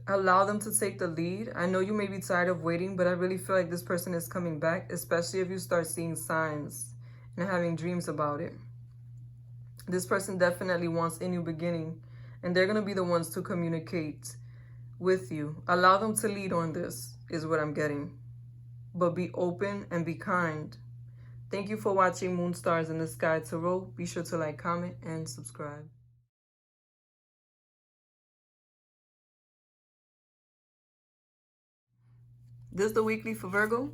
Allow them to take the lead. I know you may be tired of waiting, but I really feel like this person is coming back, especially if you start seeing signs and having dreams about it. This person definitely wants a new beginning, and they're going to be the ones to communicate with you. Allow them to lead on this, is what I'm getting. But be open and be kind. Thank you for watching Moon Stars in the Sky Tarot. Be sure to like, comment, and subscribe. This is the weekly for Virgo.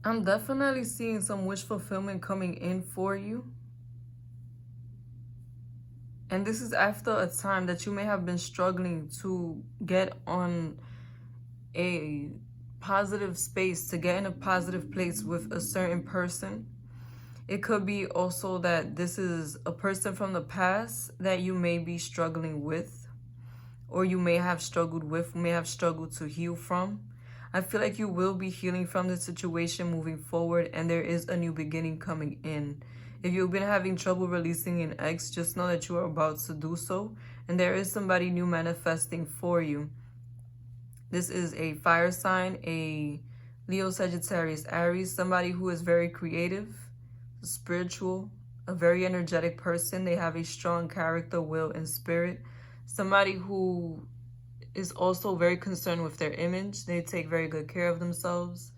I'm definitely seeing some wish fulfillment coming in for you. And this is after a time that you may have been struggling to get on a positive space, to get in a positive place with a certain person. It could be also that this is a person from the past that you may be struggling with, or you may have struggled with, may have struggled to heal from. I feel like you will be healing from the situation moving forward, and there is a new beginning coming in. If you've been having trouble releasing an ex, just know that you are about to do so, and there is somebody new manifesting for you. This is a fire sign, a Leo, Sagittarius, Aries, somebody who is very creative, spiritual, a very energetic person. They have a strong character, will, and spirit. Somebody who is also very concerned with their image. They take very good care of themselves.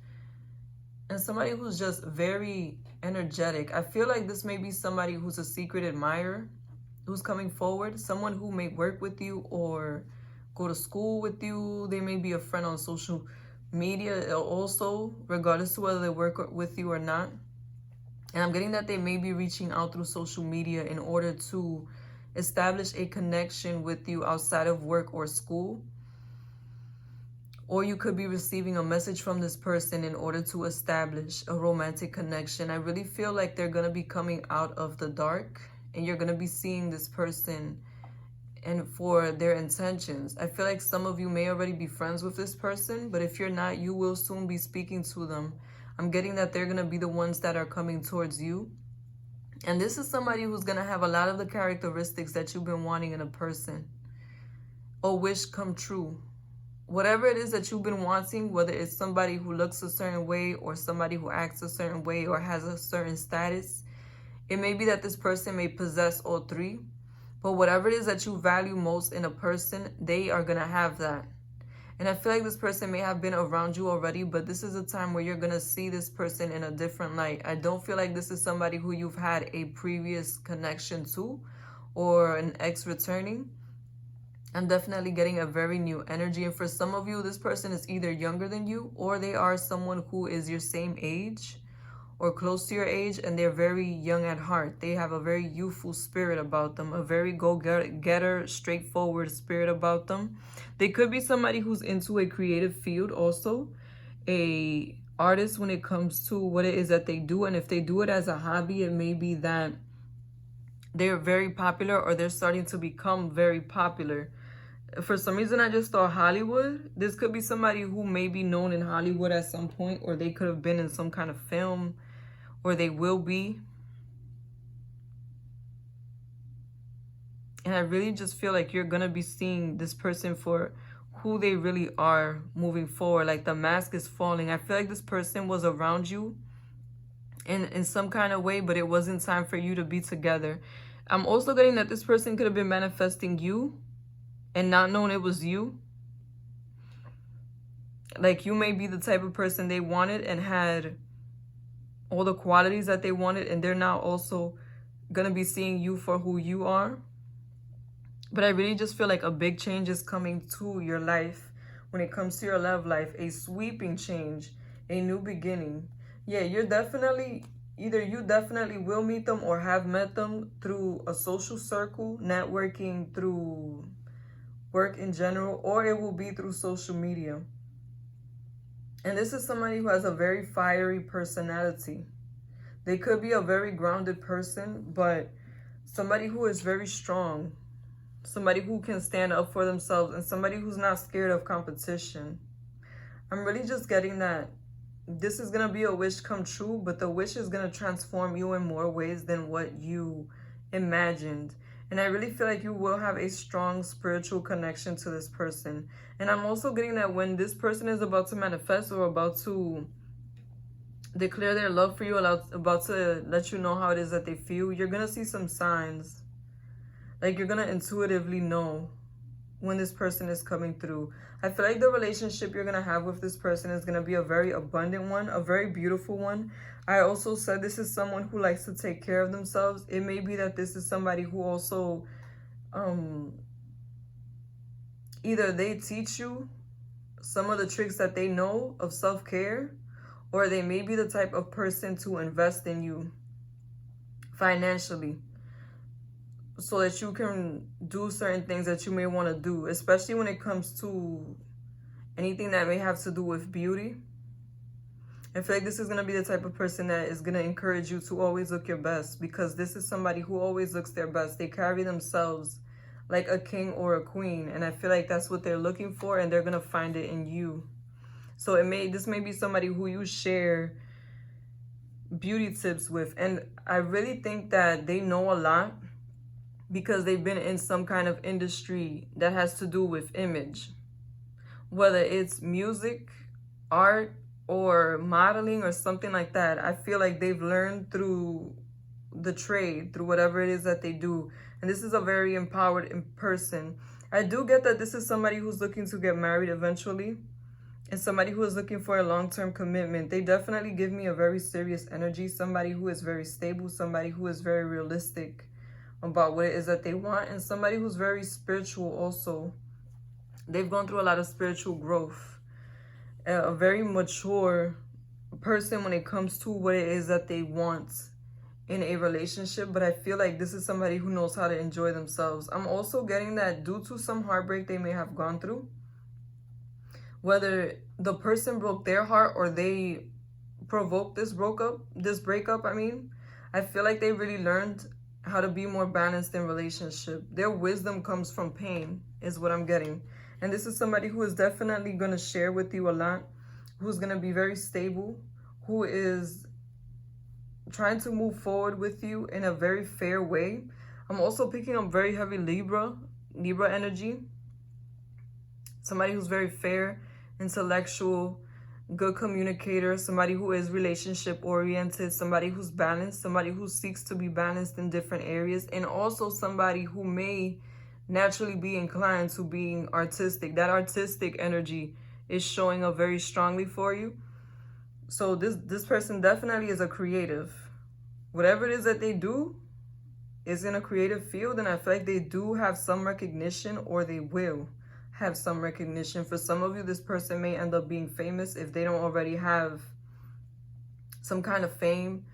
And somebody who's just very energetic. I feel like this may be somebody who's a secret admirer who's coming forward. Someone who may work with you or go to school with you. They may be a friend on social media also, regardless of whether they work with you or not. And I'm getting that they may be reaching out through social media in order to establish a connection with you outside of work or school. Or you could be receiving a message from this person in order to establish a romantic connection. I really feel like they're going to be coming out of the dark, and you're going to be seeing this person and for their intentions. I feel like some of you may already be friends with this person, but if you're not, you will soon be speaking to them. I'm getting that they're going to be the ones that are coming towards you. And this is somebody who's going to have a lot of the characteristics that you've been wanting in a person. Or wish come true. whatever it is that you've been wanting, whether it's somebody who looks a certain way or somebody who acts a certain way or has a certain status, it may be that this person may possess all three. But whatever it is that you value most in a person, they are going to have that. And I feel like this person may have been around you already, but this is a time where you're going to see this person in a different light. I don't feel like this is somebody who you've had a previous connection to or an ex returning. I'm definitely getting a very new energy. And for some of you, this person is either younger than you or they are someone who is your same age or close to your age, and they're very young at heart. They have a very youthful spirit about them, a very go-getter, straightforward spirit about them. They could be somebody who's into a creative field also, a artist when it comes to what it is that they do. And if they do it as a hobby, it may be that they're very popular or they're starting to become very popular. For some reason, I just thought Hollywood. This could be somebody who may be known in Hollywood at some point, or they could have been in some kind of film, or they will be. And I really just feel like you're going to be seeing this person for who they really are moving forward. Like the mask is falling. I feel like this person was around you in some kind of way, but it wasn't time for you to be together. I'm also getting that this person could have been manifesting you and not knowing it was you. Like you may be the type of person they wanted and had all the qualities that they wanted, and they're now also going to be seeing you for who you are. But I really just feel like a big change is coming to your life when it comes to your love life. A sweeping change, a new beginning. Yeah, you're definitely, either you definitely will meet them or have met them through a social circle, networking, through work in general, or it will be through social media. And this is somebody who has a very fiery personality. They could be a very grounded person, but somebody who is very strong. Somebody who can stand up for themselves and somebody who's not scared of competition. I'm really just getting that this is going to be a wish come true, but the wish is going to transform you in more ways than what you imagined. And I really feel like you will have a strong spiritual connection to this person. And I'm also getting that when this person is about to manifest or about to declare their love for you, about to let you know how it is that they feel, you're going to see some signs. Like you're going to intuitively know when this person is coming through. I feel like the relationship you're going to have with this person is going to be a very abundant one, a very beautiful one. I also said this is someone who likes to take care of themselves. It may be that this is somebody who also either they teach you some of the tricks that they know of self-care, or they may be the type of person to invest in you financially so that you can do certain things that you may want to do, especially when it comes to anything that may have to do with beauty. I feel like this is going to be the type of person that is going to encourage you to always look your best, because this is somebody who always looks their best. They carry themselves like a king or a queen, and I feel like that's what they're looking for, and they're going to find it in you. So this may be somebody who you share beauty tips with, and I really think that they know a lot because they've been in some kind of industry that has to do with image, whether it's music, art, or modeling or something like that. I feel like they've learned through the trade, through whatever it is that they do. And this is a very empowered person. I do get that this is somebody who's looking to get married eventually, and somebody who is looking for a long-term commitment. They definitely give me a very serious energy, somebody who is very stable, somebody who is very realistic about what it is that they want, and somebody who's very spiritual also. They've gone through a lot of spiritual growth. A very mature person when it comes to what it is that they want in a relationship. But I feel like this is somebody who knows how to enjoy themselves. I'm also getting that due to some heartbreak they may have gone through, whether the person broke their heart or they provoked this breakup, I feel like they really learned how to be more balanced in relationship. Their wisdom comes from pain, is what I'm getting. And this is somebody who is definitely going to share with you a lot, who's going to be very stable, who is trying to move forward with you in a very fair way. I'm also picking up very heavy Libra energy. Somebody who's very fair, intellectual, good communicator, somebody who is relationship oriented, somebody who's balanced, somebody who seeks to be balanced in different areas, and also somebody who may naturally be inclined to being artistic. That artistic energy is showing up very strongly for you. So this person definitely is a creative. Whatever it is that they do is in a creative field, and I feel like they do have some recognition, or they will have some recognition. For some of you, this person may end up being famous if they don't already have some kind of fame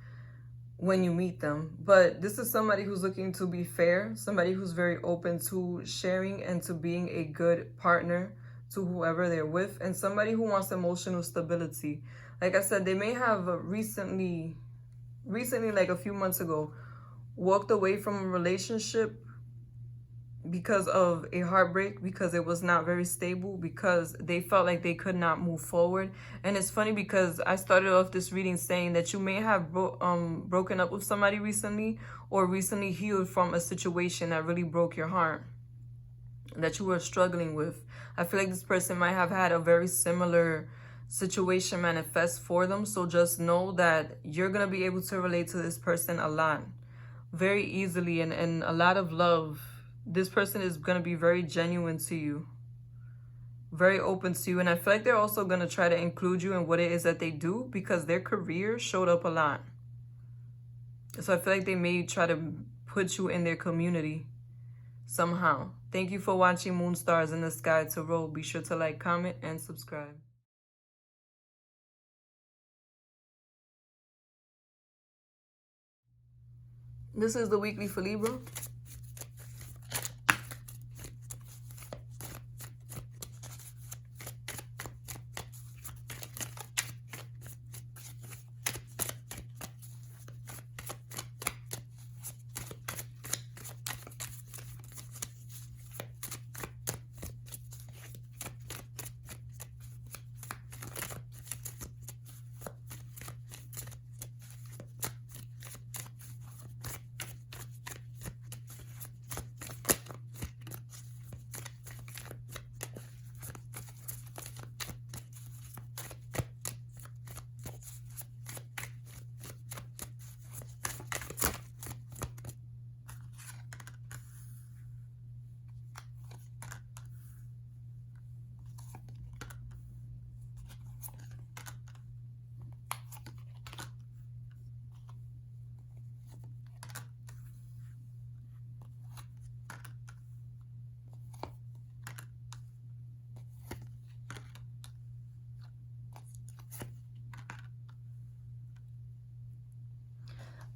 when you meet them. But this is somebody who's looking to be fair, somebody who's very open to sharing and to being a good partner to whoever they're with, and somebody who wants emotional stability. Like I said, they may have recently, like a few months ago, walked away from a relationship because of a heartbreak, because it was not very stable, because they felt like they could not move forward. And it's funny because I started off this reading saying that you may have broken up with somebody recently, or recently healed from a situation that really broke your heart, that you were struggling with. I feel like this person might have had a very similar situation manifest for them. So just know that you're going to be able to relate to this person a lot, very easily, and a lot of love. This person is going to be very genuine to you, very open to you. And I feel like they're also going to try to include you in what it is that they do, because their career showed up a lot. So I feel like they may try to put you in their community somehow. Thank you for watching Moon Stars in the Sky Tarot. Be sure to like, comment, and subscribe. This is the weekly for Libra.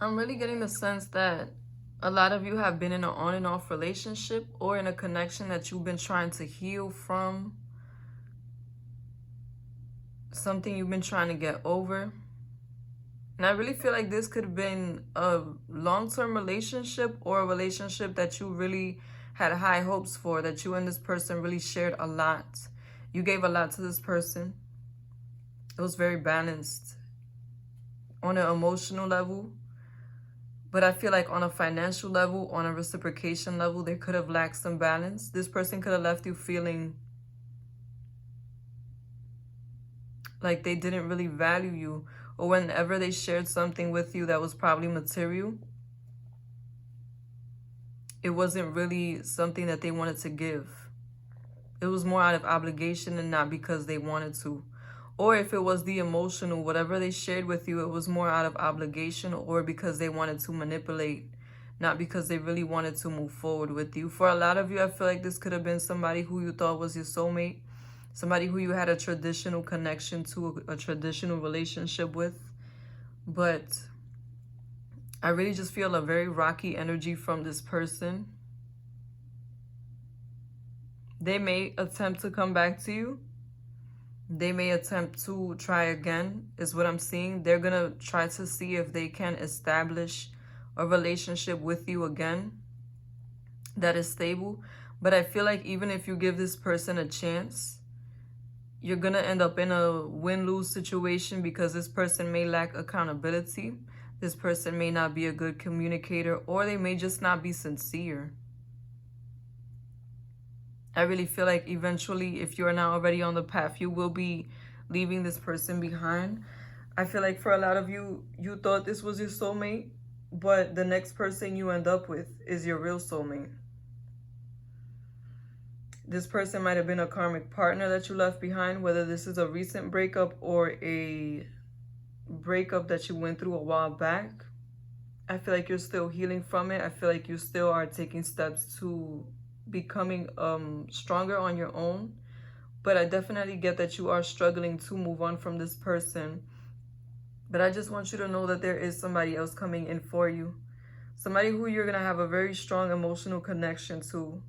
I'm really getting the sense that a lot of you have been in an on and off relationship, or in a connection that you've been trying to heal from, something you've been trying to get over. And I really feel like this could have been a long-term relationship, or a relationship that you really had high hopes for, that you and this person really shared a lot. You gave a lot to this person. It was very balanced on an emotional level. But I feel like on a financial level, on a reciprocation level, there could have lacked some balance. This person could have left you feeling like they didn't really value you, or whenever they shared something with you that was probably material, it wasn't really something that they wanted to give. It was more out of obligation and not because they wanted to. Or if it was the emotional, whatever they shared with you, it was more out of obligation, or because they wanted to manipulate, not because they really wanted to move forward with you. For a lot of you, I feel like this could have been somebody who you thought was your soulmate, somebody who you had a traditional connection to, a traditional relationship with. But I really just feel a very rocky energy from this person. They may attempt to come back to you. They may attempt to try again, is what I'm seeing. They're going to try to see if they can establish a relationship with you again that is stable. But I feel like even if you give this person a chance, you're going to end up in a win-lose situation, because this person may lack accountability. This person may not be a good communicator, or they may just not be sincere. I really feel like eventually, if you're not already on the path, you will be leaving this person behind. I feel like for a lot of you, you thought this was your soulmate, but the next person you end up with is your real soulmate. This person might have been a karmic partner that you left behind, whether this is a recent breakup or a breakup that you went through a while back. I feel like you're still healing from it. I feel like you still are taking steps to becoming stronger on your own. But I definitely get that you are struggling to move on from this person. But I just want you to know that there is somebody else coming in for you. Somebody who you're going to have a very strong emotional connection to.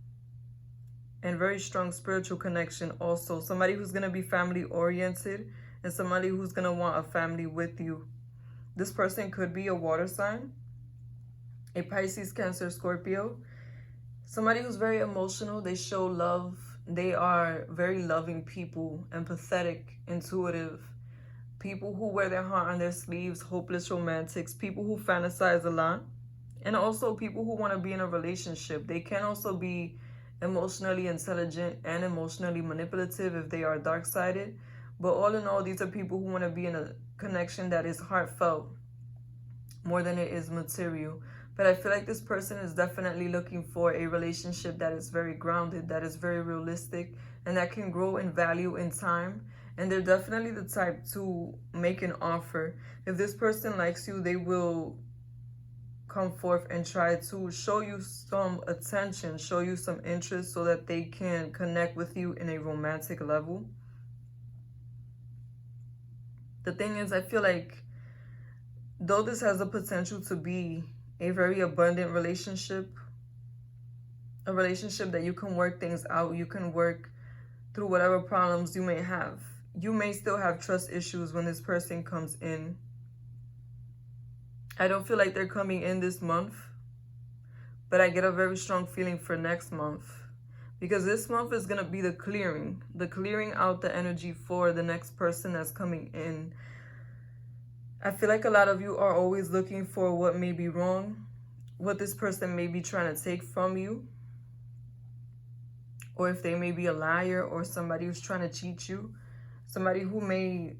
And very strong spiritual connection also. Somebody who's going to be family oriented. And somebody who's going to want a family with you. This person could be a water sign. A Pisces, Cancer, Scorpio. Somebody who's very emotional. They show love. They are very loving people, empathetic, intuitive. People who wear their heart on their sleeves, hopeless romantics. People who fantasize a lot. And also people who want to be in a relationship. They can also be emotionally intelligent and emotionally manipulative if they are dark-sided. But all in all, these are people who want to be in a connection that is heartfelt more than it is material. But I feel like this person is definitely looking for a relationship that is very grounded, that is very realistic, and that can grow in value in time. And they're definitely the type to make an offer. If this person likes you, they will come forth and try to show you some attention, show you some interest so that they can connect with you in a romantic level. The thing is, I feel like though this has the potential to be a very abundant relationship, a relationship that you can work things out, you can work through whatever problems you may have. You may still have trust issues when this person comes in. I don't feel like they're coming in this month, but I get a very strong feeling for next month. Because this month is going to be the clearing out the energy for the next person that's coming in. I feel like a lot of you are always looking for what may be wrong, what this person may be trying to take from you, or if they may be a liar or somebody who's trying to cheat you, somebody who may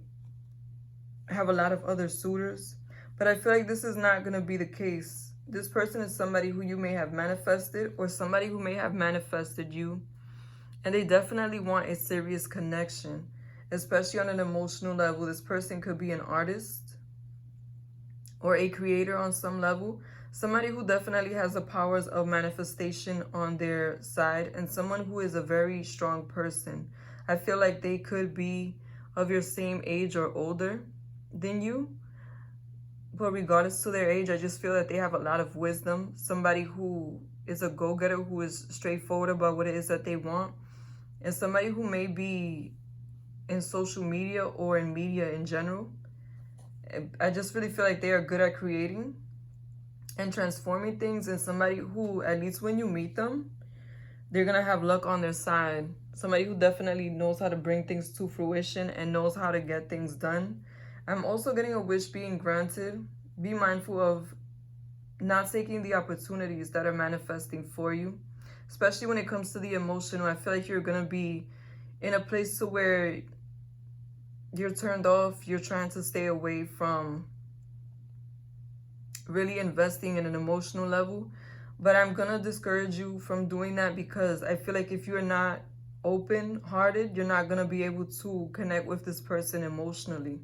have a lot of other suitors. But I feel like this is not going to be the case. This person is somebody who you may have manifested or somebody who may have manifested you. And they definitely want a serious connection, especially on an emotional level. This person could be an artist or a creator on some level. Somebody who definitely has the powers of manifestation on their side, and someone who is a very strong person. I feel like they could be of your same age or older than you. But regardless to their age, I just feel that they have a lot of wisdom. Somebody who is a go-getter, who is straightforward about what it is that they want. And somebody who may be in social media or in media in general. I just really feel like they are good at creating and transforming things. And somebody who, at least when you meet them, they're going to have luck on their side. Somebody who definitely knows how to bring things to fruition and knows how to get things done. I'm also getting a wish being granted. Be mindful of not taking the opportunities that are manifesting for you, especially when it comes to the emotional. I feel like you're going to be in a place to where you're turned off. You're trying to stay away from really investing in an emotional level. But I'm going to discourage you from doing that, because I feel like if you're not open-hearted, you're not going to be able to connect with this person emotionally.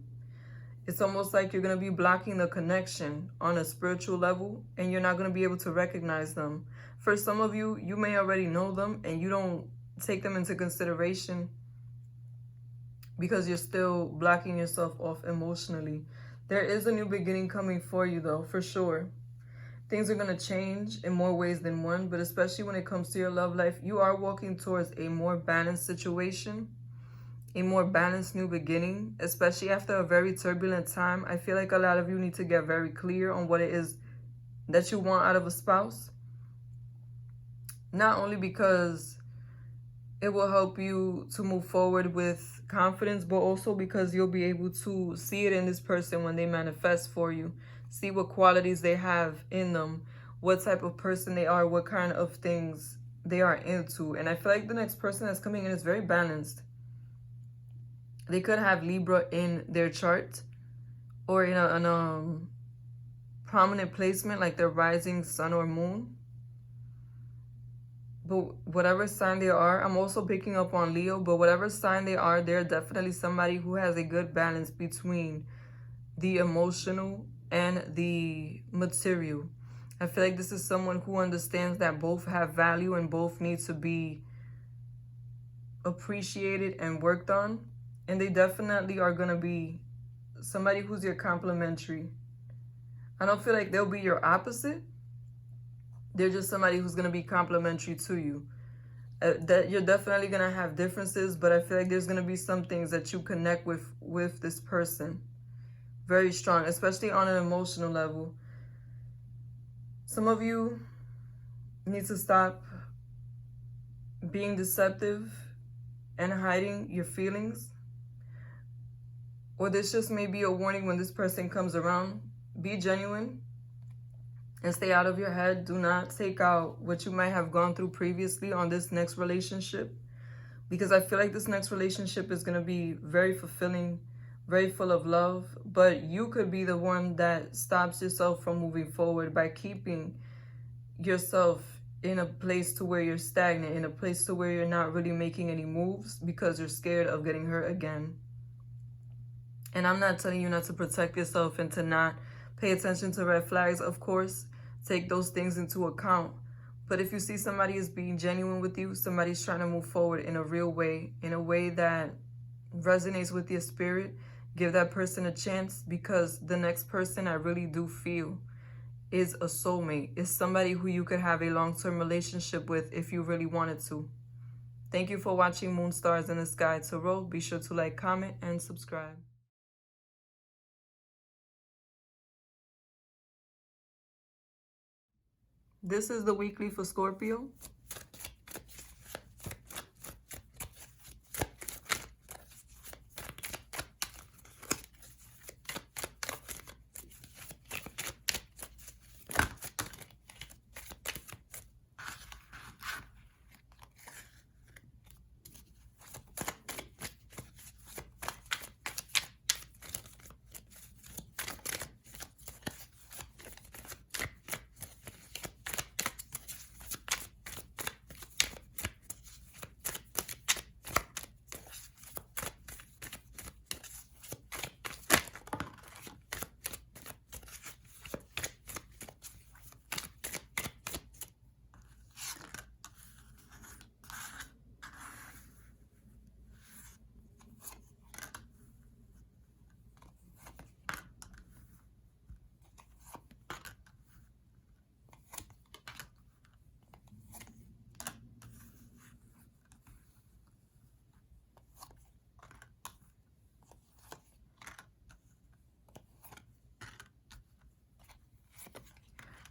It's almost like you're going to be blocking the connection on a spiritual level, and you're not going to be able to recognize them. For some of you, you may already know them and you don't take them into consideration because you're still blocking yourself off emotionally. There is a new beginning coming for you though, for sure. Things are going to change in more ways than one, but especially when it comes to your love life, you are walking towards a more balanced situation. A more balanced new beginning, especially after a very turbulent time. I feel like a lot of you need to get very clear on what it is that you want out of a spouse. Not only because it will help you to move forward with confidence, but also because you'll be able to see it in this person when they manifest for you. See what qualities they have in them, what type of person they are, what kind of things they are into. And I feel like the next person that's coming in is very balanced. They could have Libra in their chart or in a prominent placement like their rising sun or moon. But whatever sign they are, I'm also picking up on Leo, but whatever sign they are, they're definitely somebody who has a good balance between the emotional and the material. I feel like this is someone who understands that both have value and both need to be appreciated and worked on. And they definitely are going to be somebody who's your complementary. I don't feel like they'll be your opposite. They're just somebody who's going to be complementary to you. That you're definitely going to have differences, but I feel like there's going to be some things that you connect with this person very strong, especially on an emotional level. Some of you need to stop being deceptive and hiding your feelings. Or this just may be a warning when this person comes around. Be genuine and stay out of your head. Do not take out what you might have gone through previously on this next relationship, because I feel like this next relationship is going to be very fulfilling, very full of love, but you could be the one that stops yourself from moving forward by keeping yourself in a place to where you're stagnant, in a place to where you're not really making any moves because you're scared of getting hurt again. And I'm not telling you not to protect yourself and to not pay attention to red flags, of course. Take those things into account. But if you see somebody is being genuine with you, somebody's trying to move forward in a real way, in a way that resonates with your spirit, give that person a chance, because the next person I really do feel is a soulmate. Is somebody who you could have a long-term relationship with if you really wanted to. Thank you for watching Moon Stars in the Sky Tarot. Be sure to like, comment, and subscribe. This is the weekly for Scorpio.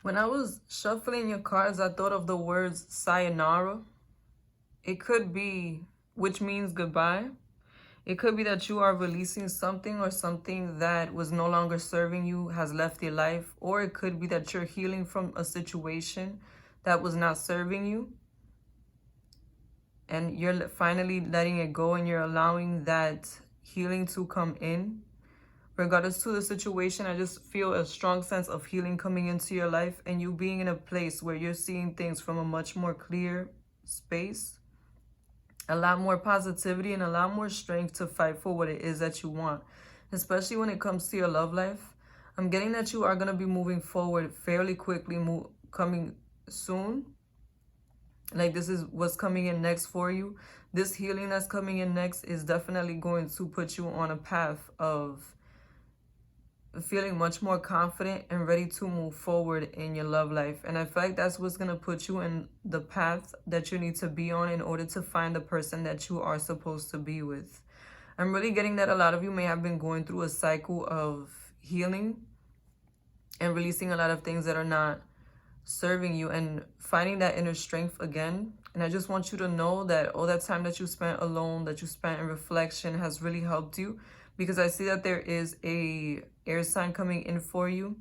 When I was shuffling your cards, I thought of the words sayonara. It could be, which means goodbye. It could be that you are releasing something, or something that was no longer serving you has left your life. Or it could be that you're healing from a situation that was not serving you, and you're finally letting it go, and you're allowing that healing to come in. Regardless to the situation, I just feel a strong sense of healing coming into your life, and you being in a place where you're seeing things from a much more clear space. A lot more positivity and a lot more strength to fight for what it is that you want, especially when it comes to your love life. I'm getting that you are going to be moving forward fairly quickly, coming soon. Like, this is what's coming in next for you. This healing that's coming in next is definitely going to put you on a path of feeling much more confident and ready to move forward in your love life. And I feel like that's what's going to put you in the path that you need to be on in order to find the person that you are supposed to be with. I'm really getting that a lot of you may have been going through a cycle of healing and releasing a lot of things that are not serving you and finding that inner strength again. And I just want you to know that all that time that you spent alone, that you spent in reflection, has really helped you, because I see that there is a air sign coming in for you,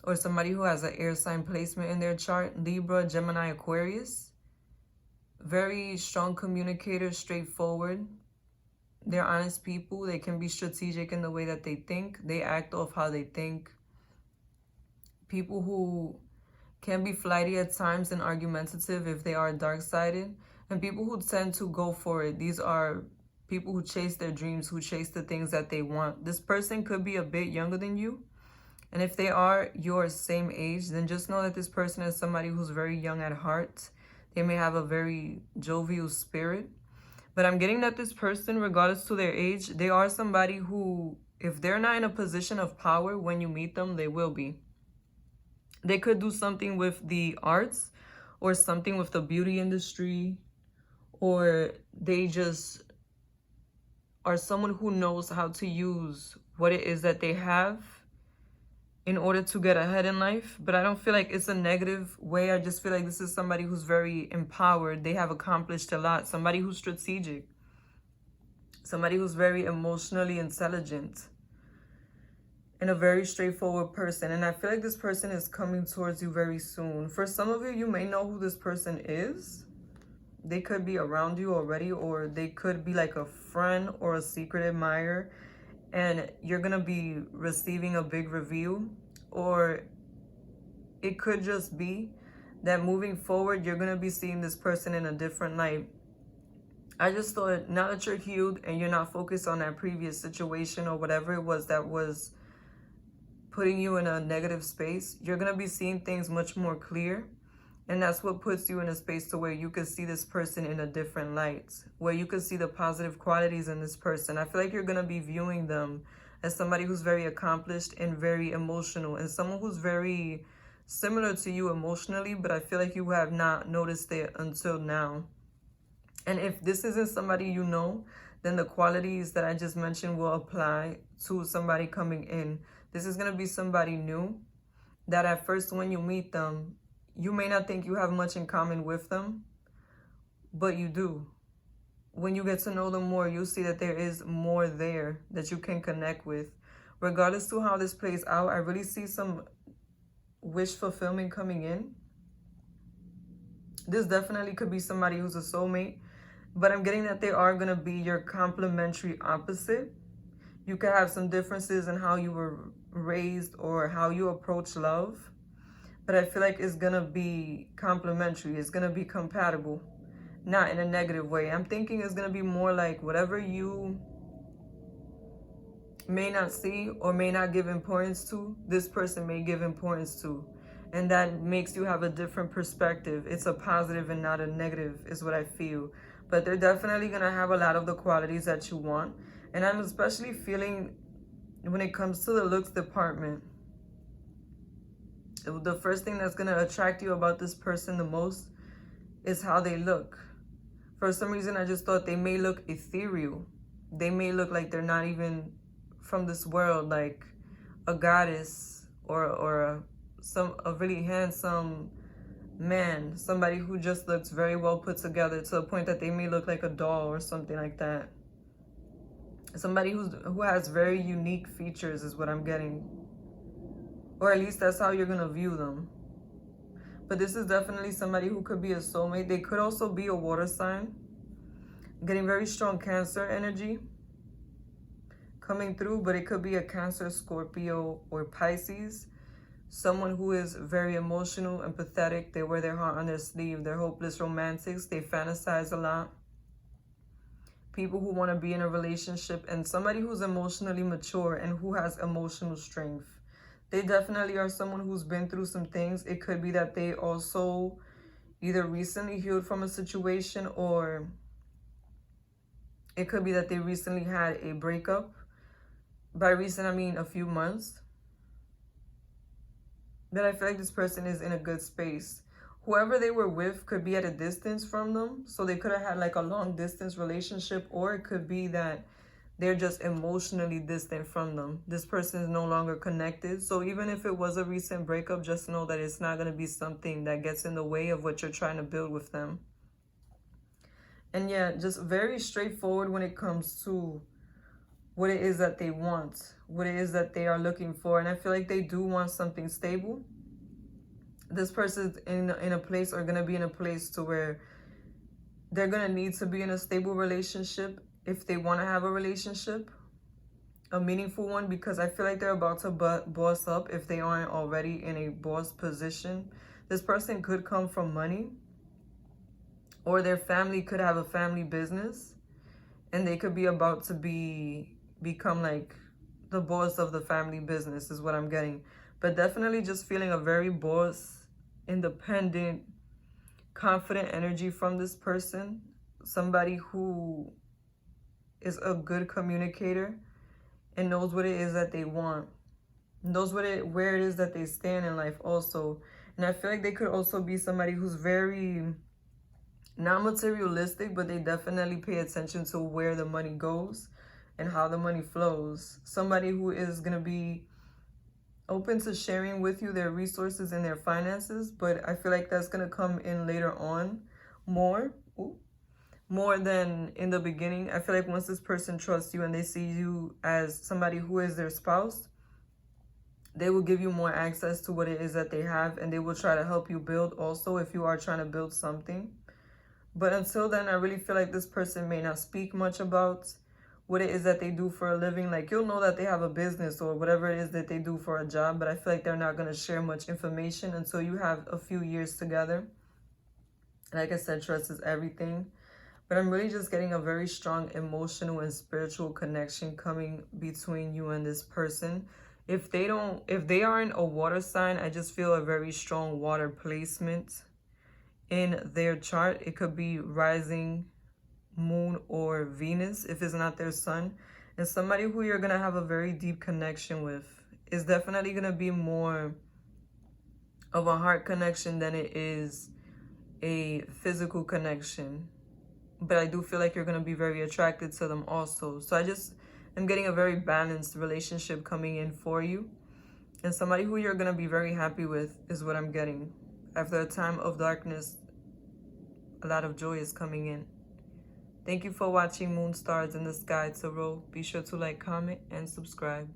or somebody who has an air sign placement in their chart. Libra, Gemini, Aquarius. very strong communicators, straightforward. They're honest people. They can be strategic in the way that they think. They act off how they think. People who can be flighty at times and argumentative if they are dark-sided. And people who tend to go for it. These are people who chase their dreams, who chase the things that they want. This person could be a bit younger than you. And if they are your same age, then just know that this person is somebody who's very young at heart. They may have a very jovial spirit. But I'm getting that this person, regardless to their age, they are somebody who, if they're not in a position of power when you meet them, they will be. They could do something with the arts or something with the beauty industry, or they just are someone who knows how to use what it is that they have in order to get ahead in life. But I don't feel like it's a negative way. I just feel like this is somebody who's very empowered. They have accomplished a lot. Somebody who's strategic. Somebody who's very emotionally intelligent. And a very straightforward person. And I feel like this person is coming towards you very soon. For some of you, you may know who this person is. They could be around you already, or they could be like a friend or a secret admirer. And you're going to be receiving a big reveal. Or it could just be that moving forward, you're going to be seeing this person in a different light. I just thought, now that you're healed and you're not focused on that previous situation or whatever it was that was putting you in a negative space, you're going to be seeing things much more clear. And that's what puts you in a space to where you can see this person in a different light, where you can see the positive qualities in this person. I feel like you're going to be viewing them as somebody who's very accomplished and very emotional, and someone who's very similar to you emotionally, but I feel like you have not noticed it until now. And if this isn't somebody you know, then the qualities that I just mentioned will apply to somebody coming in. This is going to be somebody new that at first when you meet them, you may not think you have much in common with them, but you do. When you get to know them more, you'll see that there is more there that you can connect with. Regardless to how this plays out, I really see some wish fulfillment coming in. This definitely could be somebody who's a soulmate, but I'm getting that they are going to be your complementary opposite. You could have some differences in how you were raised or how you approach love. But I feel like it's going to be complementary. It's going to be compatible. Not in a negative way. I'm thinking it's going to be more like whatever you may not see or may not give importance to, this person may give importance to. And that makes you have a different perspective. It's a positive and not a negative is what I feel. But they're definitely going to have a lot of the qualities that you want. And I'm especially feeling when it comes to the looks department, the first thing that's going to attract you about this person the most is how they look. For some reason, I just thought they may look ethereal. They may look like they're not even from this world, like a goddess or a really handsome man, somebody who just looks very well put together to a point that they may look like a doll or something like that. Somebody who has very unique features is what I'm getting. Or at least that's how you're going to view them. But this is definitely somebody who could be a soulmate. They could also be a water sign. Getting very strong Cancer energy coming through. But it could be a Cancer, Scorpio, or Pisces. Someone who is very emotional, empathetic. They wear their heart on their sleeve. They're hopeless romantics. They fantasize a lot. People who want to be in a relationship. And somebody who's emotionally mature and who has emotional strength. They definitely are someone who's been through some things. It could be that they also either recently healed from a situation, or it could be that they recently had a breakup. By recent, I mean a few months. But I feel like this person is in a good space. Whoever they were with could be at a distance from them. So they could have had like a long distance relationship, or it could be that they're just emotionally distant from them. This person is no longer connected. So even if it was a recent breakup, just know that it's not going to be something that gets in the way of what you're trying to build with them. And yeah, just very straightforward when it comes to what it is that they want, what it is that they are looking for. And I feel like they do want something stable. This person is in a place, or going to be in a place to where they're going to need to be in a stable relationship if they want to have a relationship, a meaningful one, because I feel like they're about to boss up if they aren't already in a boss position. This person could come from money, or their family could have a family business, and they could be about to become like the boss of the family business is what I'm getting. But definitely just feeling a very boss, independent, confident energy from this person. Somebody who is a good communicator and knows what it is that they want, knows where it is that they stand in life also. And I feel like they could also be somebody who's very not materialistic, but they definitely pay attention to where the money goes and how the money flows. Somebody who is going to be open to sharing with you their resources and their finances, but I feel like that's going to come in later on more than in the beginning. I feel like once this person trusts you and they see you as somebody who is their spouse, they will give you more access to what it is that they have, and they will try to help you build also if you are trying to build something. But until then, I really feel like this person may not speak much about what it is that they do for a living. Like, you'll know that they have a business or whatever it is that they do for a job, but I feel like they're not going to share much information until you have a few years together. Like I said, trust is everything. But I'm really just getting a very strong emotional and spiritual connection coming between you and this person. If they aren't a water sign, I just feel a very strong water placement in their chart. It could be rising, moon, or Venus if it's not their sun. And somebody who you're going to have a very deep connection with is definitely going to be more of a heart connection than it is a physical connection. But I do feel like you're going to be very attracted to them also. So I'm getting a very balanced relationship coming in for you. And somebody who you're going to be very happy with is what I'm getting. After a time of darkness, a lot of joy is coming in. Thank you for watching Moon Stars in the Sky Tarot. Be sure to like, comment, and subscribe.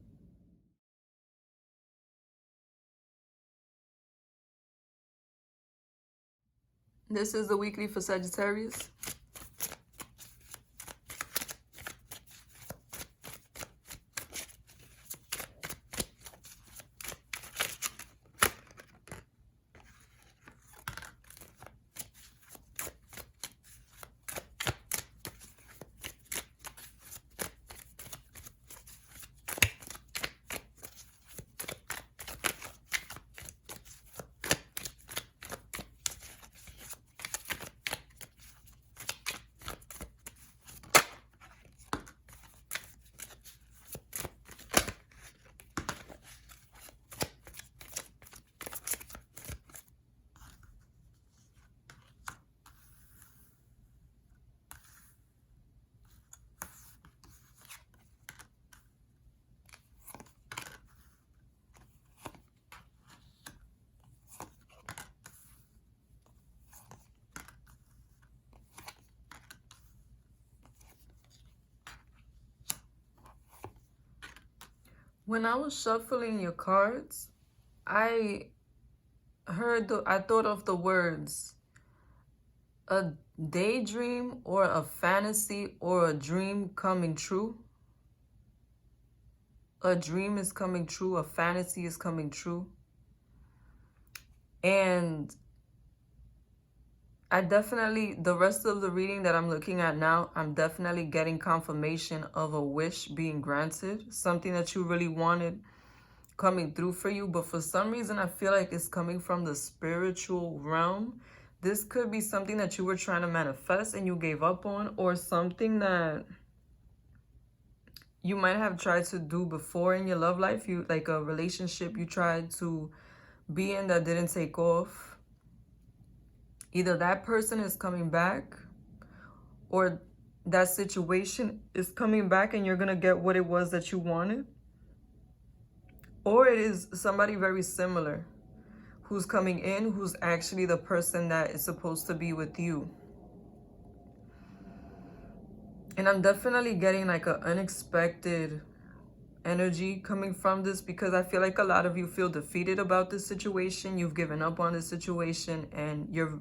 This is the weekly for Sagittarius. When I was shuffling your cards, I thought of the words a daydream or a fantasy or a dream coming true. A dream is coming true, a fantasy is coming true. And the rest of the reading that I'm looking at now, I'm definitely getting confirmation of a wish being granted. Something that you really wanted coming through for you. But for some reason, I feel like it's coming from the spiritual realm. This could be something that you were trying to manifest and you gave up on, or something that you might have tried to do before in your love life. Like a relationship you tried to be in that didn't take off. Either that person is coming back, or that situation is coming back and you're going to get what it was that you wanted. Or it is somebody very similar who's coming in, who's actually the person that is supposed to be with you. And I'm definitely getting like an unexpected energy coming from this, because I feel like a lot of you feel defeated about this situation. You've given up on this situation and you're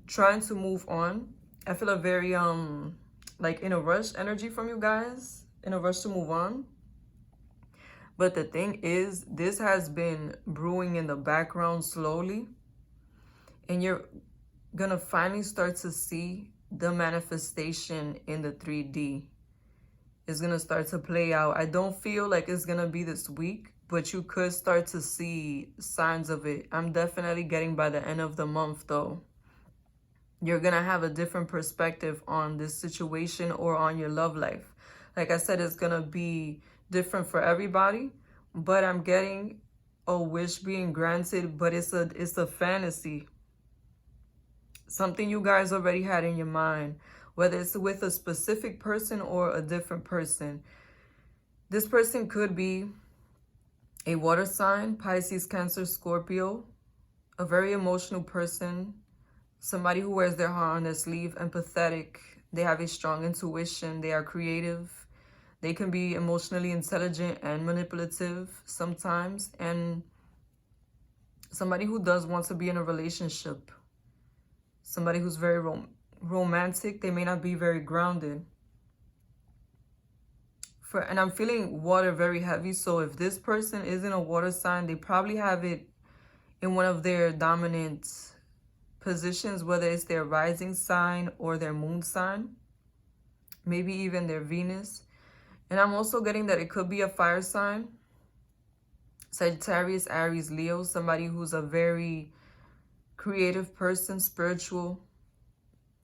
trying to move on. I feel a very, like in a rush energy from you guys, in a rush to move on. But the thing is, this has been brewing in the background slowly. And you're gonna finally start to see the manifestation in the 3D. It's gonna start to play out. I don't feel like it's gonna be this week, but you could start to see signs of it. I'm definitely getting by the end of the month though. You're gonna have a different perspective on this situation or on your love life. Like I said, it's gonna be different for everybody, but I'm getting a wish being granted, but it's a fantasy. Something you guys already had in your mind, whether it's with a specific person or a different person. This person could be a water sign, Pisces, Cancer, Scorpio, a very emotional person, somebody who wears their heart on their sleeve, empathetic. They have a strong intuition. They are creative. They can be emotionally intelligent and manipulative sometimes. And somebody who does want to be in a relationship. Somebody who's very romantic. They may not be very grounded. And I'm feeling water very heavy. So if this person is in a water sign, they probably have it in one of their dominant positions, whether it's their rising sign or their moon sign, maybe even their Venus. And I'm also getting that it could be a fire sign, Sagittarius, Aries, Leo, somebody who's a very creative person, spiritual.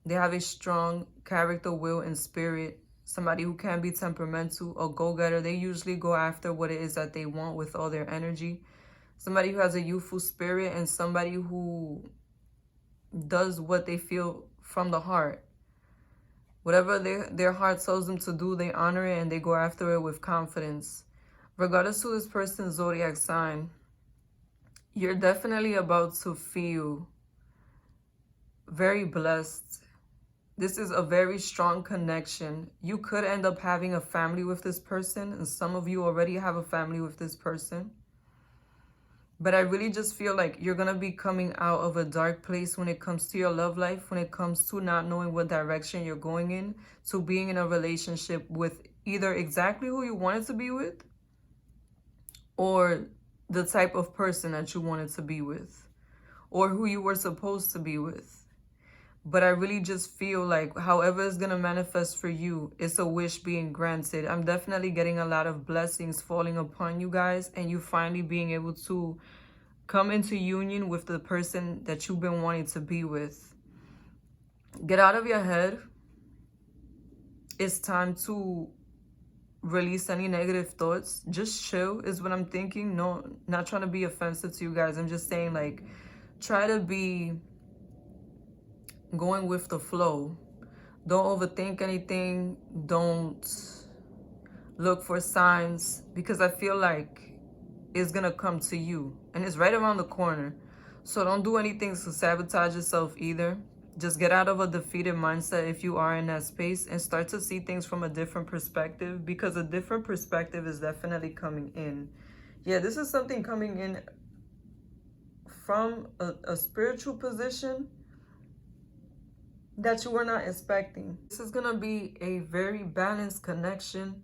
They have a strong character, will, and spirit. Somebody who can be temperamental, a go-getter. They usually go after what it is that they want with all their energy. Somebody who has a youthful spirit, and somebody who does what they feel from the heart. Whatever their heart tells them to do, they honor it and they go after it with confidence. Regardless of this person's zodiac sign, you're definitely about to feel very blessed. This is a very strong connection. You could end up having a family with this person, and some of you already have a family with this person. But I really just feel like you're going to be coming out of a dark place when it comes to your love life, when it comes to not knowing what direction you're going in, to being in a relationship with either exactly who you wanted to be with or the type of person that you wanted to be with or who you were supposed to be with. But I really just feel like however it's going to manifest for you, it's a wish being granted. I'm definitely getting a lot of blessings falling upon you guys, and you finally being able to come into union with the person that you've been wanting to be with. Get out of your head. It's time to release any negative thoughts. Just chill is what I'm thinking. No, not trying to be offensive to you guys. I'm just saying, like, try to be going with the flow. Don't overthink anything. Don't look for signs, because I feel like it's gonna come to you and it's right around the corner. So don't do anything to sabotage yourself either. Just get out of a defeated mindset if you are in that space and start to see things from a different perspective, because a different perspective is definitely coming in. Yeah, this is something coming in from a spiritual position that you were not expecting. This is going to be a very balanced connection.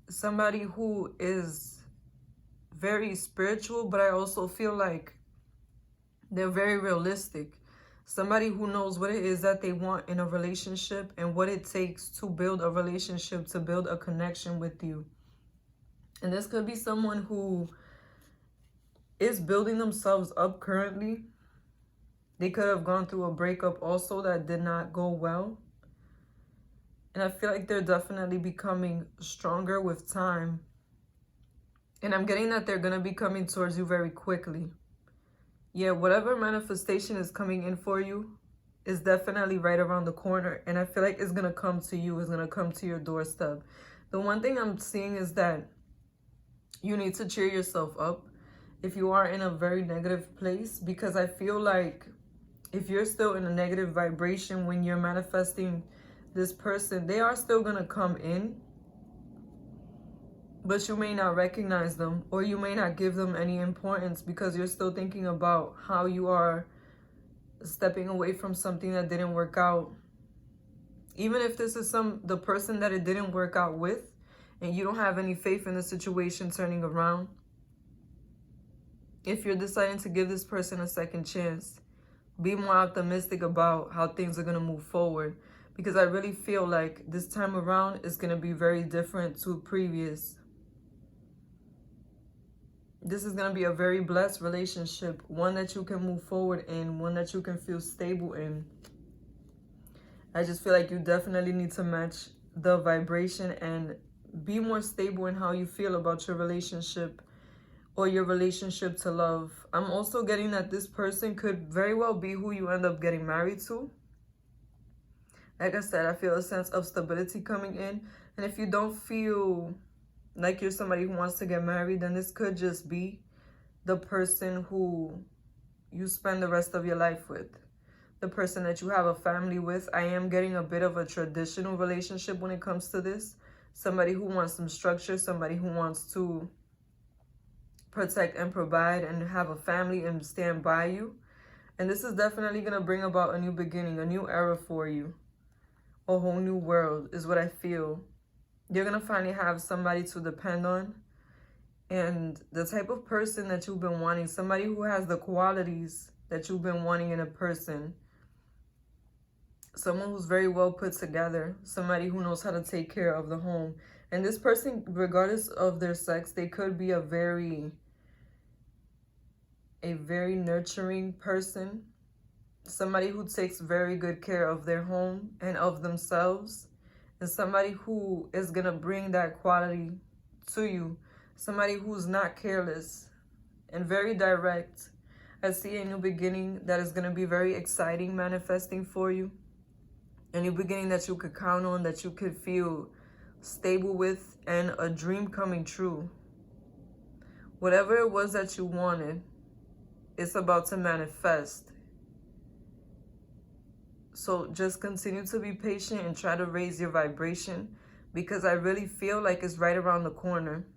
Somebody who is very spiritual, but I also feel like they're very realistic. Somebody who knows what it is that they want in a relationship and what it takes to build a relationship, to build a connection with you. And this could be someone who is building themselves up currently. They could have gone through a breakup also that did not go well. And I feel like they're definitely becoming stronger with time. And I'm getting that they're going to be coming towards you very quickly. Yeah, whatever manifestation is coming in for you is definitely right around the corner. And I feel like it's going to come to you. It's going to come to your doorstep. The one thing I'm seeing is that you need to cheer yourself up if you are in a very negative place. Because I feel like if you're still in a negative vibration when you're manifesting this person, they are still going to come in. But you may not recognize them, or you may not give them any importance because you're still thinking about how you are stepping away from something that didn't work out. Even if this is the person that it didn't work out with, and you don't have any faith in the situation turning around, if you're deciding to give this person a second chance, be more optimistic about how things are going to move forward. Because I really feel like this time around is going to be very different to previous. This is going to be a very blessed relationship. One that you can move forward in. One that you can feel stable in. I just feel like you definitely need to match the vibration and be more stable in how you feel about your relationship or your relationship to love. I'm also getting that this person could very well be who you end up getting married to. Like I said, I feel a sense of stability coming in. And if you don't feel like you're somebody who wants to get married, then this could just be the person who you spend the rest of your life with. The person that you have a family with. I am getting a bit of a traditional relationship when it comes to this. Somebody who wants some structure, somebody who wants to protect and provide and have a family and stand by you. And this is definitely going to bring about a new beginning, a new era for you. A whole new world is what I feel. You're going to finally have somebody to depend on. And the type of person that you've been wanting, somebody who has the qualities that you've been wanting in a person. Someone who's very well put together. Somebody who knows how to take care of the home. And this person, regardless of their sex, they could be a very nurturing person. Somebody who takes very good care of their home and of themselves. And somebody who is going to bring that quality to you. Somebody who's not careless and very direct. I see a new beginning that is going to be very exciting manifesting for you. A new beginning that you could count on, that you could feel stable with, and a dream coming true. Whatever it was that you wanted, it's about to manifest. So just continue to be patient and try to raise your vibration, because I really feel like it's right around the corner.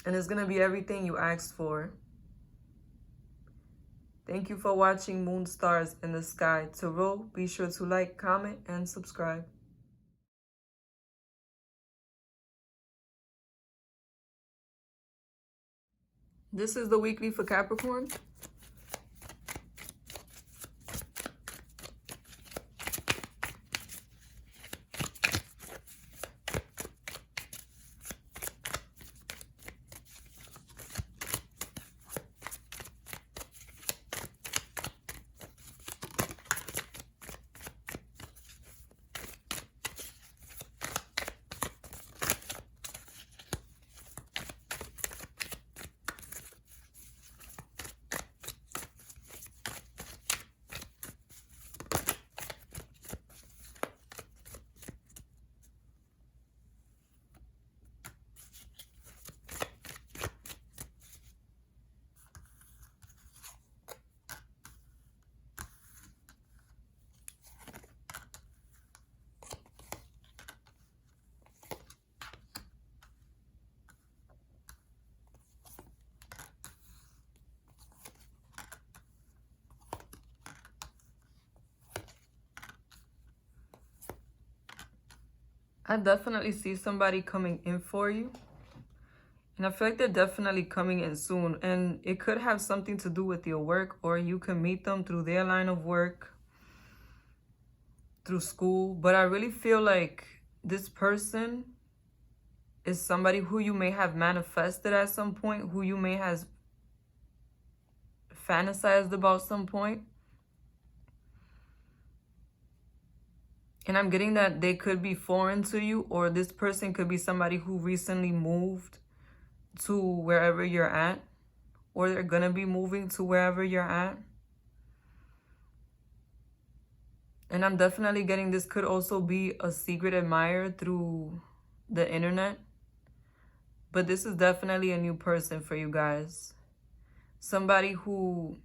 And it's going to be everything you asked for. Thank you for watching Moon Stars in the Sky Tarot. Be sure to like, comment, and subscribe. This is the weekly for Capricorn. I definitely see somebody coming in for you. And I feel like they're definitely coming in soon. And it could have something to do with your work, or you can meet them through their line of work, through school. But I really feel like this person is somebody who you may have manifested at some point, who you may have fantasized about some point. And I'm getting that they could be foreign to you, or this person could be somebody who recently moved to wherever you're at, or they're going to be moving to wherever you're at. And I'm definitely getting this could also be a secret admirer through the internet. But this is definitely a new person for you guys. Somebody who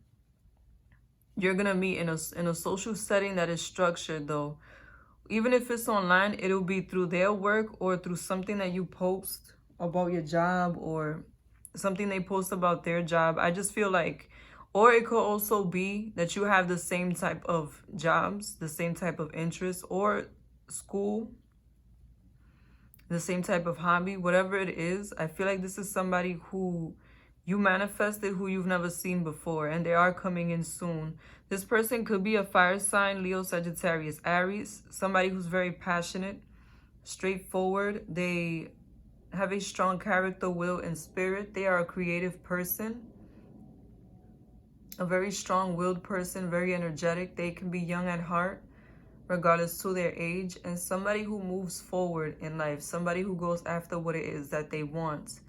you're going to meet in a social setting that is structured, though. Even if it's online, it'll be through their work or through something that you post about your job, or something they post about their job. I just feel like, Or it could also be that you have the same type of jobs, the same type of interests, or school, the same type of hobby, whatever it is. I feel like this is somebody who you manifested, who you've never seen before, and they are coming in soon. This person could be a fire sign, Leo, Sagittarius, Aries, somebody who's very passionate, straightforward. They have a strong character, will, and spirit. They are a creative person, a very strong-willed person, very energetic. They can be young at heart, regardless to their age, and somebody who moves forward in life, somebody who goes after what it is that they want.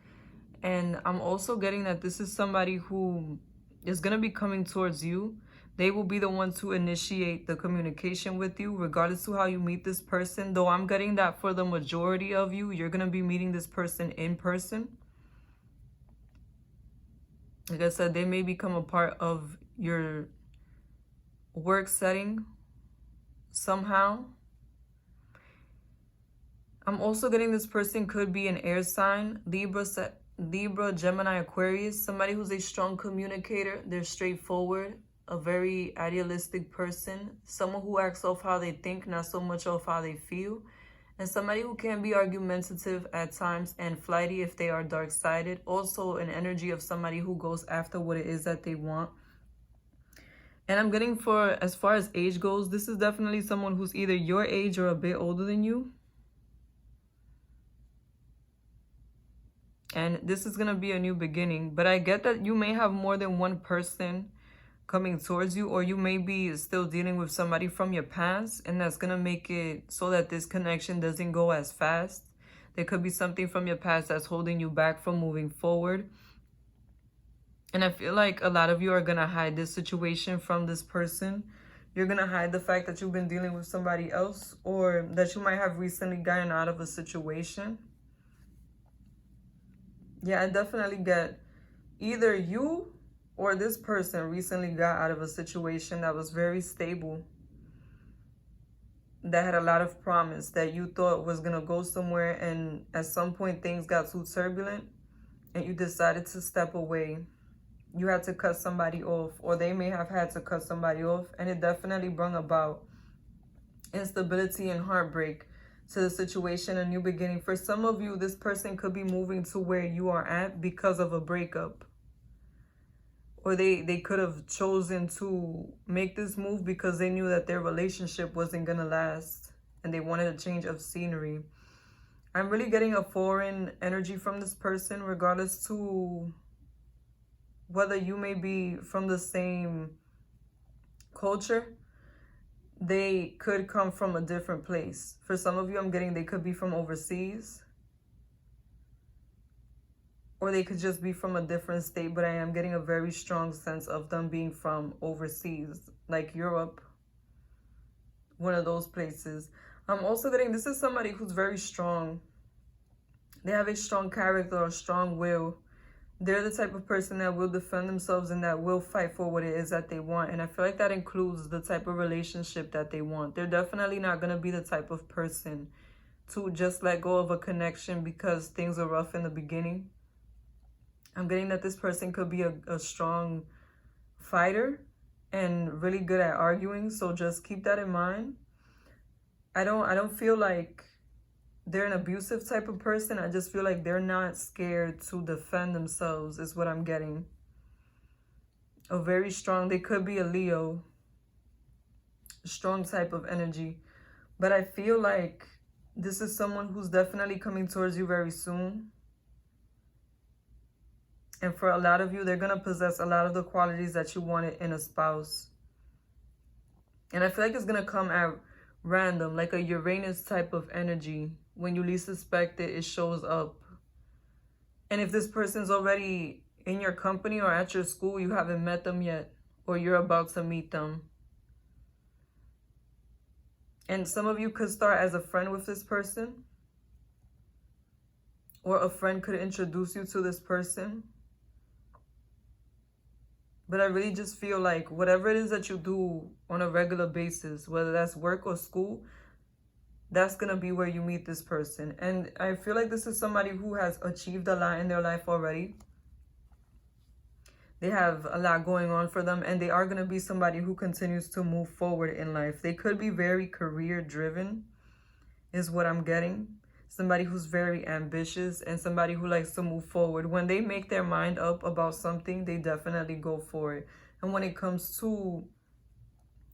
And I'm also getting that this is somebody who is going to be coming towards you. They will be the ones who initiate the communication with you, regardless to how you meet this person. Though I'm getting that for the majority of you, you're going to be meeting this person in person. Like I said, they may become a part of your work setting somehow. I'm also getting this person could be an air sign, Libra, Gemini, Aquarius, somebody who's a strong communicator. They're straightforward, a very idealistic person, someone who acts off how they think, not so much off how they feel, and somebody who can be argumentative at times and flighty if they are dark-sided. Also an energy of somebody who goes after what it is that they want. And I'm getting for, as far as age goes, this is definitely someone who's either your age or a bit older than you. And this is going to be a new beginning. But I get that you may have more than one person coming towards you, or you may be still dealing with somebody from your past, and that's going to make it so that this connection doesn't go as fast. There could be something from your past that's holding you back from moving forward. And I feel like a lot of you are going to hide this situation from this person. You're going to hide the fact that you've been dealing with somebody else, or that you might have recently gotten out of a situation. Yeah, I definitely get either you or this person recently got out of a situation that was very stable, that had a lot of promise, that you thought was going to go somewhere, and at some point things got too turbulent and you decided to step away. You had to cut somebody off, or they may have had to cut somebody off, and it definitely brought about instability and heartbreak to the situation, a new beginning. For some of you, this person could be moving to where you are at because of a breakup. Or they could have chosen to make this move because they knew that their relationship wasn't going to last and they wanted a change of scenery. I'm really getting a foreign energy from this person, regardless to whether you may be from the same culture. They could come from a different place. For some of you, I'm getting they could be from overseas. Or they could just be from a different state, but I am getting a very strong sense of them being from overseas, like Europe, one of those places. I'm also getting this is somebody who's very strong. They have a strong character, a strong will. They're the type of person that will defend themselves and that will fight for what it is that they want. And I feel like that includes the type of relationship that they want. They're definitely not going to be the type of person to just let go of a connection because things are rough in the beginning. I'm getting that this person could be a strong fighter and really good at arguing. So just keep that in mind. I don't feel like they're an abusive type of person. I just feel like they're not scared to defend themselves is what I'm getting. A very strong, they could be a Leo, strong type of energy. But I feel like this is someone who's definitely coming towards you very soon. And for a lot of you, they're going to possess a lot of the qualities that you wanted in a spouse. And I feel like it's going to come at random, like a Uranus type of energy. When you least suspect it, it shows up. And if this person's already in your company or at your school, you haven't met them yet, or you're about to meet them. And some of you could start as a friend with this person, or a friend could introduce you to this person. But I really just feel like whatever it is that you do on a regular basis, whether that's work or school, that's going to be where you meet this person. And I feel like this is somebody who has achieved a lot in their life already. They have a lot going on for them, and they are going to be somebody who continues to move forward in life. They could be very career driven, is what I'm getting. Somebody who's very ambitious and somebody who likes to move forward. When they make their mind up about something, they definitely go for it. And when it comes to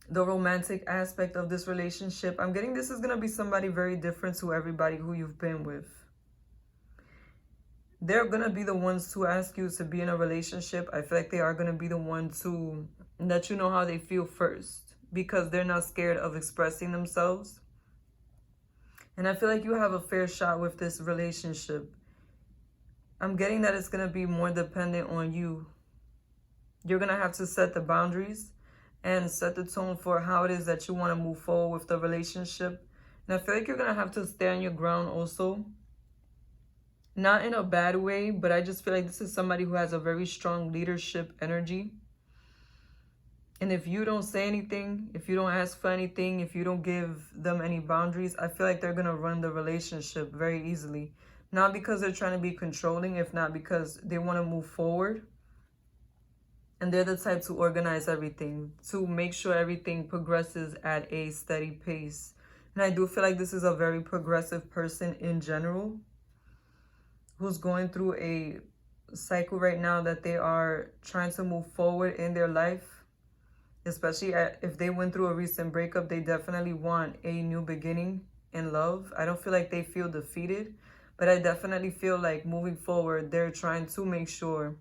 the romantic aspect of this relationship, I'm getting this is going to be somebody very different to everybody who you've been with. They're going to be the ones to ask you to be in a relationship. I feel like they are going to be the one to let you know how they feel first, because they're not scared of expressing themselves. And I feel like you have a fair shot with this relationship. I'm getting that it's going to be more dependent on you. You're going to have to set the boundaries and set the tone for how it is that you want to move forward with the relationship. And I feel like you're going to have to stand your ground also. Not in a bad way, but I just feel like this is somebody who has a very strong leadership energy. And if you don't say anything, if you don't ask for anything, if you don't give them any boundaries, I feel like they're going to run the relationship very easily. Not because they're trying to be controlling, if not because they want to move forward. And they're the type to organize everything, to make sure everything progresses at a steady pace. And I do feel like this is a very progressive person in general, who's going through a cycle right now that they are trying to move forward in their life. Especially if they went through a recent breakup, they definitely want a new beginning in love. I don't feel like they feel defeated, but I definitely feel like moving forward, they're trying to make sure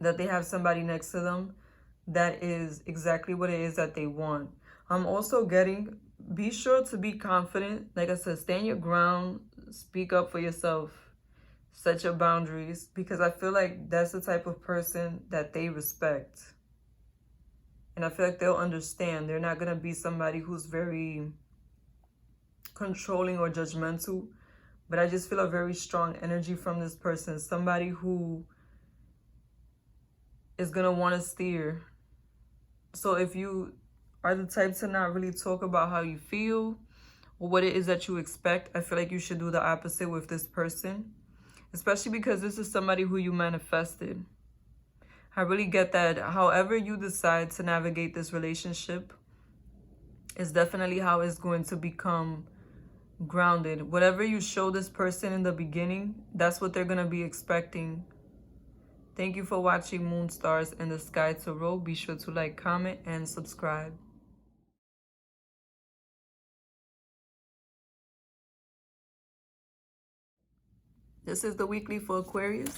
that they have somebody next to them that is exactly what it is that they want. I'm also getting, be sure to be confident. Like I said, stand your ground, speak up for yourself, set your boundaries, because I feel like that's the type of person that they respect. And I feel like they'll understand. They're not going to be somebody who's very controlling or judgmental. But I just feel a very strong energy from this person. Somebody who is going to want to steer. So if you are the type to not really talk about how you feel or what it is that you expect, I feel like you should do the opposite with this person. Especially because this is somebody who you manifested. I really get that however you decide to navigate this relationship is definitely how it's going to become grounded. Whatever you show this person in the beginning, that's what they're going to be expecting. Thank you for watching Moon Stars in the Sky Tarot. Be sure to like, comment, and subscribe. This is the weekly for Aquarius.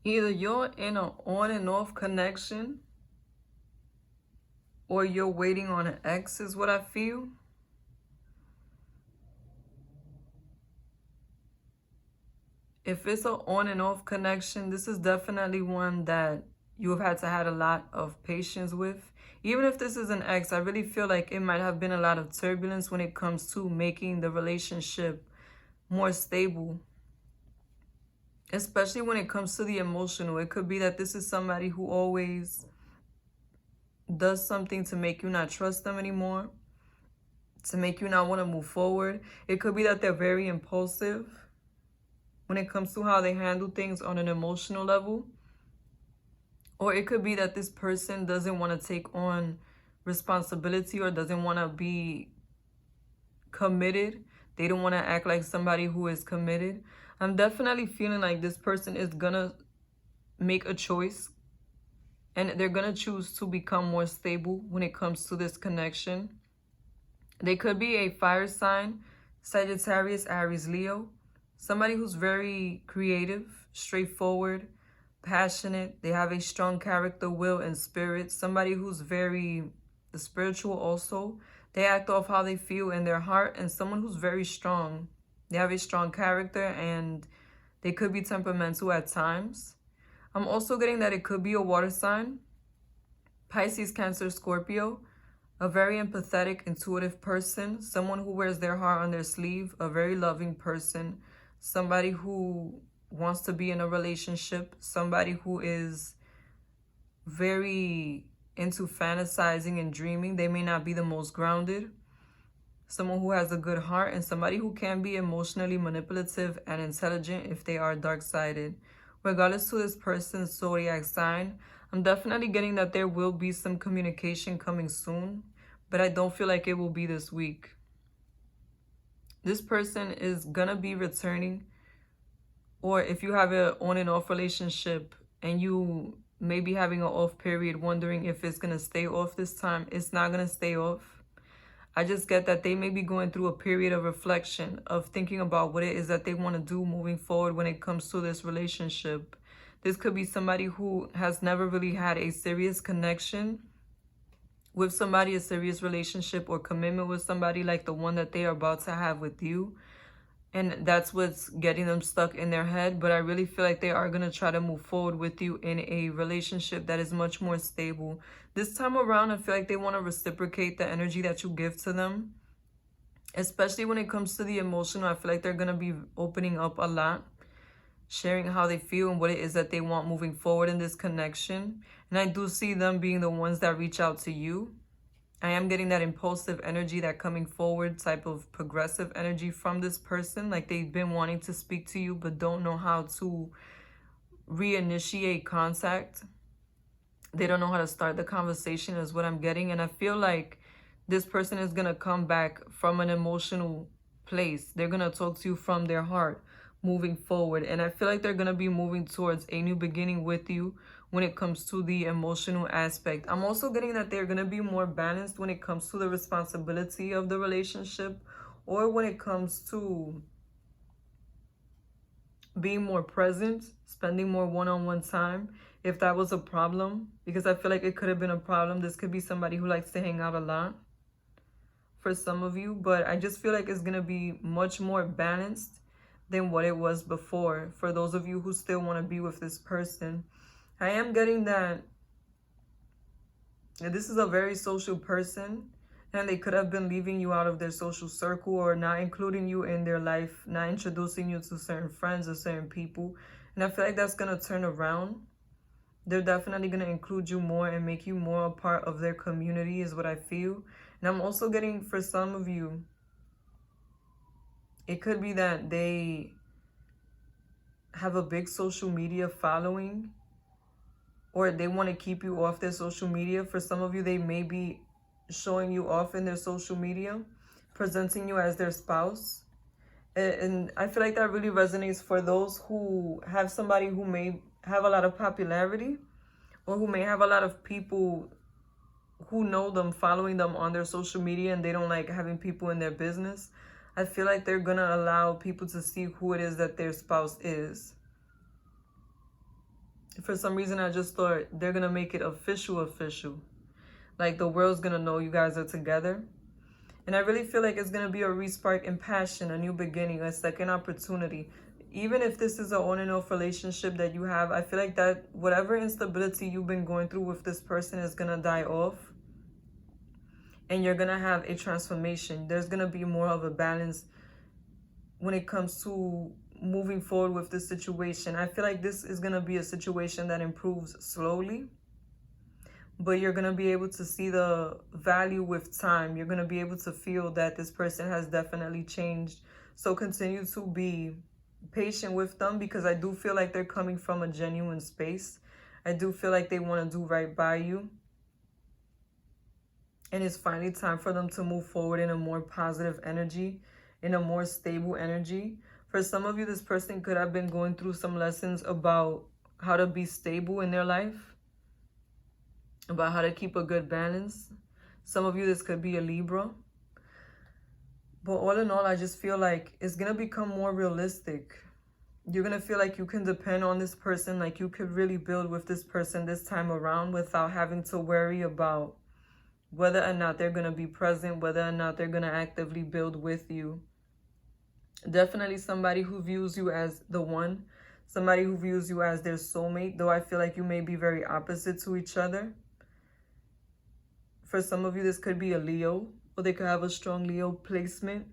Either you're in an on and off connection or you're waiting on an ex is what I feel. If it's an on and off connection, this is definitely one that you have had to have a lot of patience with. Even if this is an ex, I really feel like it might have been a lot of turbulence when it comes to making the relationship more stable. Especially when it comes to the emotional. It could be that this is somebody who always does something to make you not trust them anymore, to make you not want to move forward. It could be that they're very impulsive when it comes to how they handle things on an emotional level. Or it could be that this person doesn't want to take on responsibility or doesn't want to be committed. They don't want to act like somebody who is committed. I'm definitely feeling like this person is gonna make a choice and they're gonna choose to become more stable when it comes to this connection. They could be a fire sign, Sagittarius, Aries, Leo. Somebody who's very creative, straightforward, passionate. They have a strong character, will, and spirit. Somebody who's very spiritual also. They act off how they feel in their heart. And someone who's very strong. They have a strong character and they could be temperamental at times. I'm also getting that it could be a water sign. Pisces, Cancer, Scorpio. A very empathetic, intuitive person. Someone who wears their heart on their sleeve. A very loving person. Somebody who wants to be in a relationship. Somebody who is very into fantasizing and dreaming. They may not be the most grounded. Someone who has a good heart. And somebody who can be emotionally manipulative and intelligent if they are dark-sided. Regardless to this person's zodiac sign, I'm definitely getting that there will be some communication coming soon, but I don't feel like it will be this week. This person is gonna be returning, or if you have an on and off relationship and you may be having an off period, wondering if it's gonna stay off this time, it's not gonna stay off. I just get that they may be going through a period of reflection, of thinking about what it is that they want to do moving forward when it comes to this relationship. This could be somebody who has never really had a serious connection with somebody, a serious relationship or commitment with somebody like the one that they are about to have with you. And that's what's getting them stuck in their head. But I really feel like they are going to try to move forward with you in a relationship that is much more stable. This time around, I feel like they want to reciprocate the energy that you give to them. Especially when it comes to the emotional, I feel like they're going to be opening up a lot. Sharing how they feel and what it is that they want moving forward in this connection. And I do see them being the ones that reach out to you. I am getting that impulsive energy, that coming forward type of progressive energy from this person. Like they've been wanting to speak to you but don't know how to reinitiate contact. They don't know how to start the conversation is what I'm getting. And I feel like this person is going to come back from an emotional place. They're going to talk to you from their heart moving forward. And I feel like they're going to be moving towards a new beginning with you when it comes to the emotional aspect. I'm also getting that they're going to be more balanced when it comes to the responsibility of the relationship, or when it comes to being more present, spending more one-on-one time, if that was a problem. Because I feel like it could have been a problem. This could be somebody who likes to hang out a lot for some of you, but I just feel like it's going to be much more balanced than what it was before for those of you who still want to be with this person. I am getting that this is a very social person, and they could have been leaving you out of their social circle or not including you in their life, not introducing you to certain friends or certain people. And I feel like that's going to turn around. They're definitely going to include you more and make you more a part of their community is what I feel. And I'm also getting, for some of you, it could be that they have a big social media following, or they want to keep you off their social media. For some of you, they may be showing you off in their social media, presenting you as their spouse. And I feel like that really resonates for those who have somebody who may have a lot of popularity, or who may have a lot of people who know them, following them on their social media, and they don't like having people in their business. I feel like they're going to allow people to see who it is that their spouse is. For some reason, I just thought they're going to make it official. Like the world's going to know you guys are together. And I really feel like it's going to be a respark in passion, a new beginning, a second opportunity. Even if this is an on and off relationship that you have, I feel like that whatever instability you've been going through with this person is going to die off. And you're going to have a transformation. There's going to be more of a balance when it comes to moving forward with this situation. I feel like this is going to be a situation that improves slowly, but you're going to be able to see the value with time. You're going to be able to feel that this person has definitely changed. So continue to be patient with them, because I do feel like they're coming from a genuine space. I do feel like they want to do right by you. And it's finally time for them to move forward in a more positive energy, in a more stable energy. For some of you, this person could have been going through some lessons about how to be stable in their life, about how to keep a good balance. Some of you, this could be a Libra. But all in all, I just feel like it's going to become more realistic. You're going to feel like you can depend on this person, like you could really build with this person this time around without having to worry about whether or not they're going to be present, whether or not they're going to actively build with you. Definitely somebody who views you as the one, somebody who views you as their soulmate, though I feel like you may be very opposite to each other. For some of you, this could be a Leo, or they could have a strong Leo placement.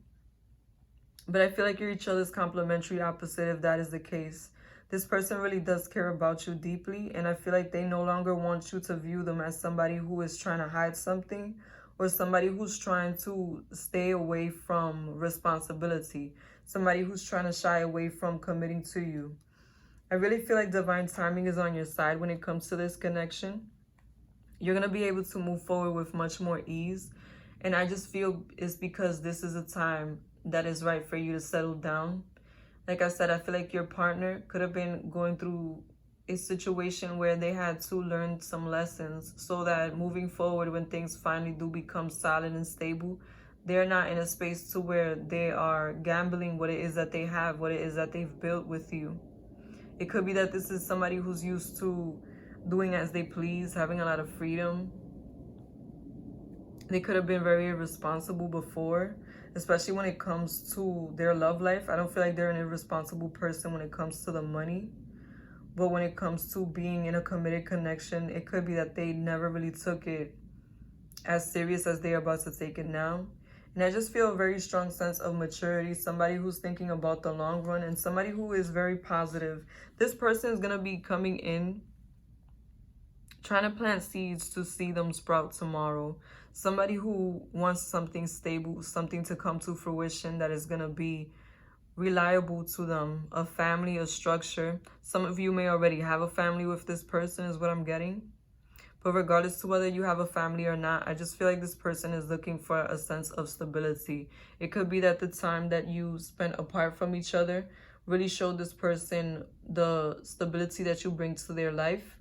But I feel like you're each other's complementary opposite if that is the case. This person really does care about you deeply, and I feel like they no longer want you to view them as somebody who is trying to hide something or somebody who's trying to stay away from responsibility, somebody who's trying to shy away from committing to you. I really feel like divine timing is on your side when it comes to this connection. You're going to be able to move forward with much more ease, and I just feel it's because this is a time that is right for you to settle down. Like I said, I feel like your partner could have been going through a situation where they had to learn some lessons so that moving forward, when things finally do become solid and stable, they're not in a space to where they are gambling what it is that they have, what it is that they've built with you. It could be that this is somebody who's used to doing as they please, having a lot of freedom. They could have been very irresponsible before, especially when it comes to their love life. I don't feel like they're an irresponsible person when it comes to the money. But when it comes to being in a committed connection, it could be that they never really took it as serious as they're about to take it now. And I just feel a very strong sense of maturity, somebody who's thinking about the long run and somebody who is very positive. This person is going to be coming in, trying to plant seeds to see them sprout tomorrow. Somebody who wants something stable, something to come to fruition that is going to be reliable to them. A family, a structure. Some of you may already have a family with this person is what I'm getting. But regardless to whether you have a family or not, I just feel like this person is looking for a sense of stability. It could be that the time that you spent apart from each other really showed this person the stability that you bring to their life,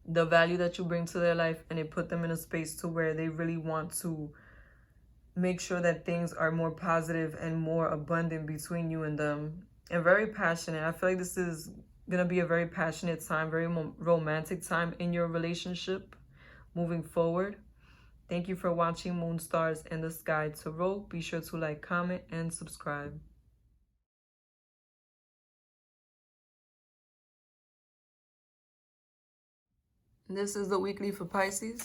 the value that you bring to their life, and it put them in a space to where they really want to make sure that things are more positive and more abundant between you and them. And very passionate. I feel like this is going to be a very passionate time, very romantic time in your relationship moving forward. Thank you for watching Moon Stars in the Sky Tarot. Be sure to like, comment, and subscribe. This is the weekly for Pisces.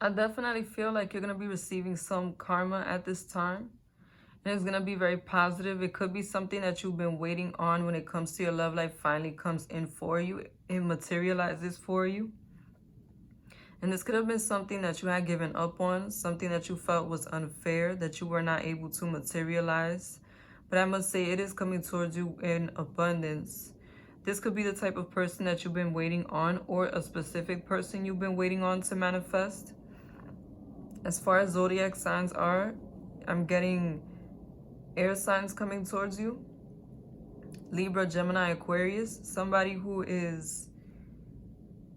I definitely feel like you're going to be receiving some karma at this time. And it's going to be very positive. It could be something that you've been waiting on when it comes to your love life finally comes in for you. It materializes for you. And this could have been something that you had given up on, something that you felt was unfair, that you were not able to materialize. But I must say it is coming towards you in abundance. This could be the type of person that you've been waiting on, or a specific person you've been waiting on to manifest. As far as zodiac signs are, I'm getting Air signs coming towards you. Libra, Gemini, Aquarius. Somebody who is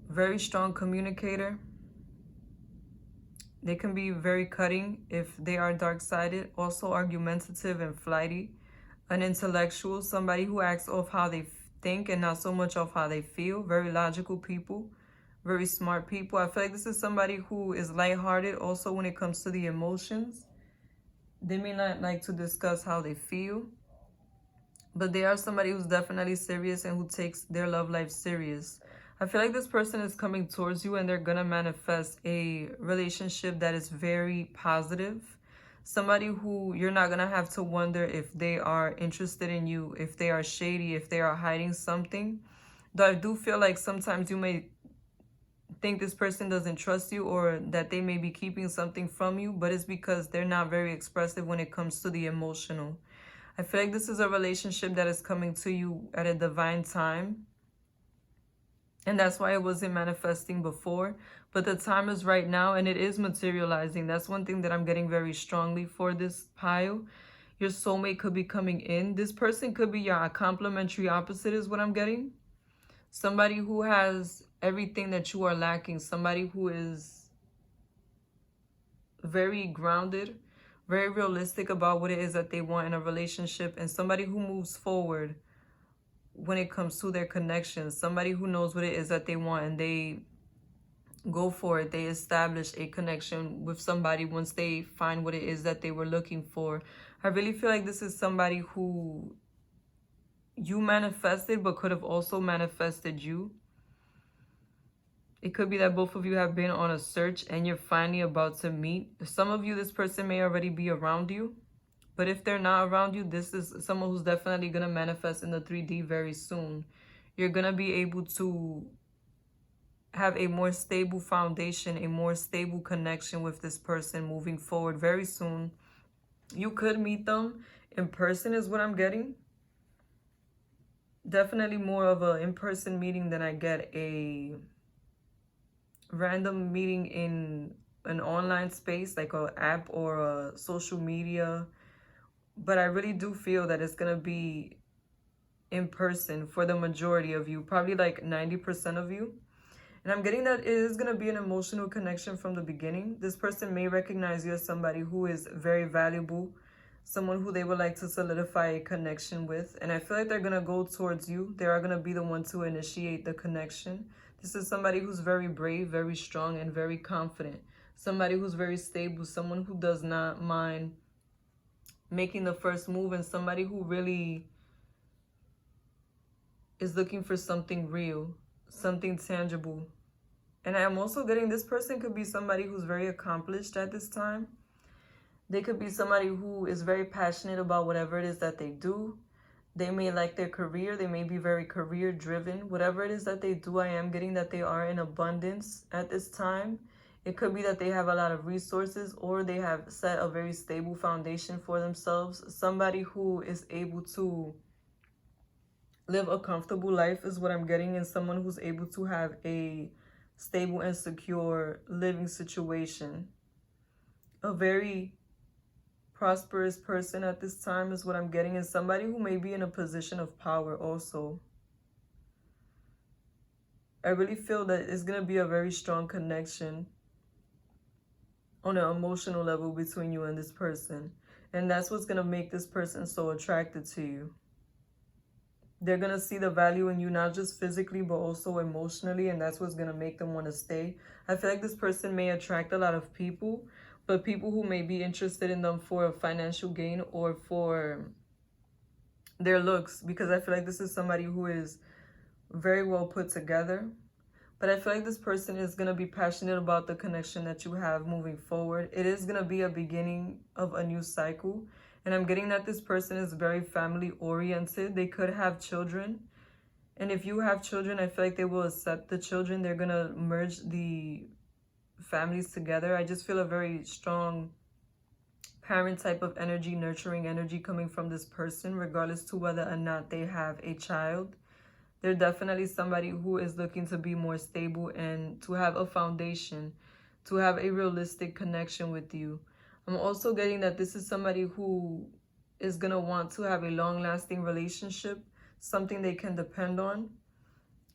very strong communicator. They can be very cutting if they are dark-sided. Also argumentative and flighty. An intellectual, somebody who acts off how they think and not so much off how they feel. Very logical people. Very smart people. I feel like this is somebody who is lighthearted also when it comes to the emotions. They may not like to discuss how they feel, but they are somebody who's definitely serious and who takes their love life serious. I feel like this person is coming towards you and they're gonna manifest a relationship that is very positive. Somebody who you're not gonna have to wonder if they are interested in you, if they are shady, if they are hiding something. Though I do feel like sometimes you may think this person doesn't trust you or that they may be keeping something from you, but it's because they're not very expressive when it comes to the emotional. I feel like this is a relationship that is coming to you at a divine time. And that's why it wasn't manifesting before. But the time is right now and it is materializing. That's one thing that I'm getting very strongly for this pile. Your soulmate could be coming in. This person could be your complementary opposite is what I'm getting. Somebody who has everything that you are lacking. Somebody who is very grounded, very realistic about what it is that they want in a relationship. And somebody who moves forward when it comes to their connections. Somebody who knows what it is that they want and they go for it. They establish a connection with somebody once they find what it is that they were looking for. I really feel like this is somebody who you manifested but could have also manifested you. It could be that both of you have been on a search and you're finally about to meet. Some of you, this person may already be around you. But if they're not around you, this is someone who's definitely going to manifest in the 3D very soon. You're going to be able to have a more stable foundation, a more stable connection with this person moving forward very soon. You could meet them in person is what I'm getting. Definitely more of an in-person meeting than I get a random meeting in an online space like an app or a social media. But I really do feel that it's going to be in person for the majority of you, probably like 90% of you. And I'm getting that it is going to be an emotional connection from the beginning. This person may recognize you as somebody who is very valuable, someone who they would like to solidify a connection with. And I feel like they're going to go towards you. They are going to be the one to initiate the connection. This is somebody who's very brave, very strong, and very confident. Somebody who's very stable, someone who does not mind making the first move, and somebody who really is looking for something real, something tangible. And I'm also getting this person could be somebody who's very accomplished at this time. They could be somebody who is very passionate about whatever it is that they do. They may like their career. They may be very career driven. Whatever it is that they do, I am getting that they are in abundance at this time. It could be that they have a lot of resources or they have set a very stable foundation for themselves. Somebody who is able to live a comfortable life is what I'm getting, and someone who's able to have a stable and secure living situation. A very prosperous person at this time is what I'm getting, and somebody who may be in a position of power also. I really feel that it's going to be a very strong connection on an emotional level between you and this person. And that's what's going to make this person so attracted to you. They're going to see the value in you, not just physically, but also emotionally. And that's what's going to make them want to stay. I feel like this person may attract a lot of people, but people who may be interested in them for financial gain or for their looks. Because I feel like this is somebody who is very well put together. But I feel like this person is going to be passionate about the connection that you have moving forward. It is going to be a beginning of a new cycle. And I'm getting that this person is very family oriented. They could have children. And if you have children, I feel like they will accept the children. They're going to merge the families together. I just feel a very strong parent type of energy, nurturing energy coming from this person, regardless to whether or not they have a child. They're definitely somebody who is looking to be more stable and to have a foundation, to have a realistic connection with you. I'm also getting that this is somebody who is going to want to have a long-lasting relationship, something they can depend on.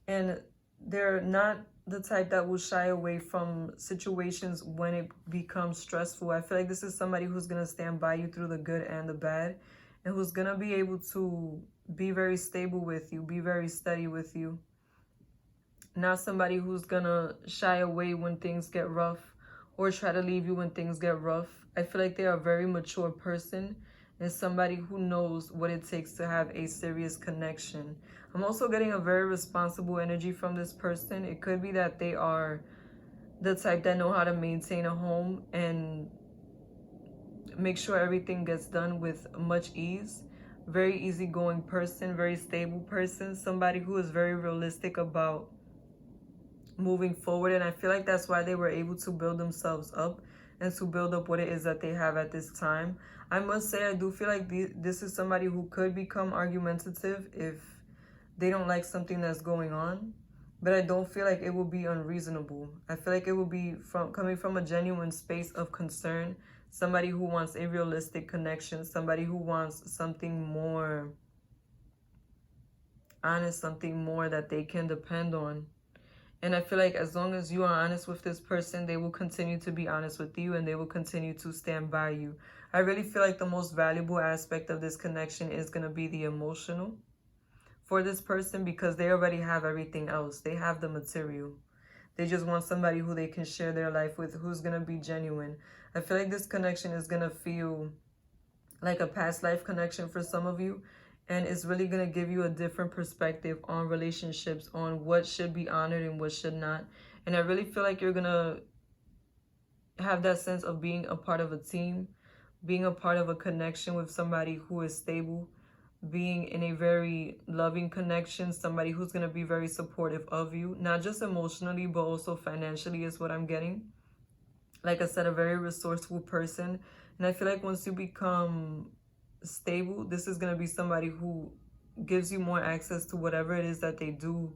And they're not the type that will shy away from situations when it becomes stressful. I feel like this is somebody who's going to stand by you through the good and the bad, and who's going to be able to be very stable with you, be very steady with you. Not somebody who's going to shy away when things get rough or try to leave you when things get rough. I feel like they are a very mature person and somebody who knows what it takes to have a serious connection. I'm also getting a very responsible energy from this person. It could be that they are the type that know how to maintain a home and make sure everything gets done with much ease. Very easygoing person, very stable person, somebody who is very realistic about moving forward. And I feel like that's why they were able to build themselves up and to build up what it is that they have at this time. I must say, I do feel like this is somebody who could become argumentative if they don't like something that's going on, but I don't feel like it will be unreasonable. I feel like it will be coming from a genuine space of concern, somebody who wants a realistic connection, somebody who wants something more honest, something more that they can depend on. And I feel like as long as you are honest with this person, they will continue to be honest with you and they will continue to stand by you. I really feel like the most valuable aspect of this connection is going to be the emotional for this person, because they already have everything else. They have the material. They just want somebody who they can share their life with, who's going to be genuine. I feel like this connection is going to feel like a past life connection for some of you. And it's really going to give you a different perspective on relationships, on what should be honored and what should not. And I really feel like you're going to have that sense of being a part of a team, being a part of a connection with somebody who is stable, being in a very loving connection, somebody who's going to be very supportive of you, not just emotionally, but also financially is what I'm getting. Like I said, a very resourceful person. And I feel like once you become stable, this is going to be somebody who gives you more access to whatever it is that they do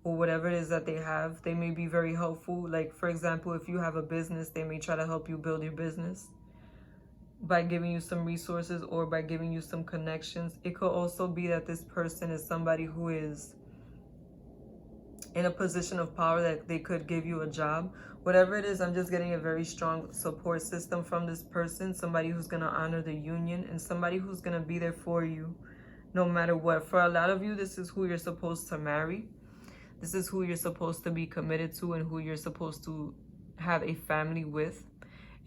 or whatever it is that they have. They may be very helpful. Like, for example, if you have a business, they may try to help you build your business by giving you some resources or by giving you some connections. It could also be that this person is somebody who is in a position of power, that they could give you a job. Whatever it is, I'm just getting a very strong support system from this person, somebody who's going to honor the union and somebody who's going to be there for you no matter what. For a lot of you, this is who you're supposed to marry. This is who you're supposed to be committed to and who you're supposed to have a family with.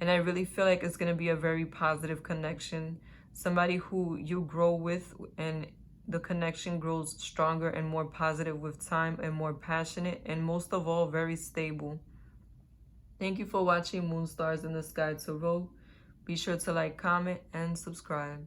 And I really feel like it's going to be a very positive connection, somebody who you grow with, and the connection grows stronger and more positive with time and more passionate, and most of all, very stable. Thank you for watching Moon Stars in the Sky Tarot. Be sure to like, comment, and subscribe.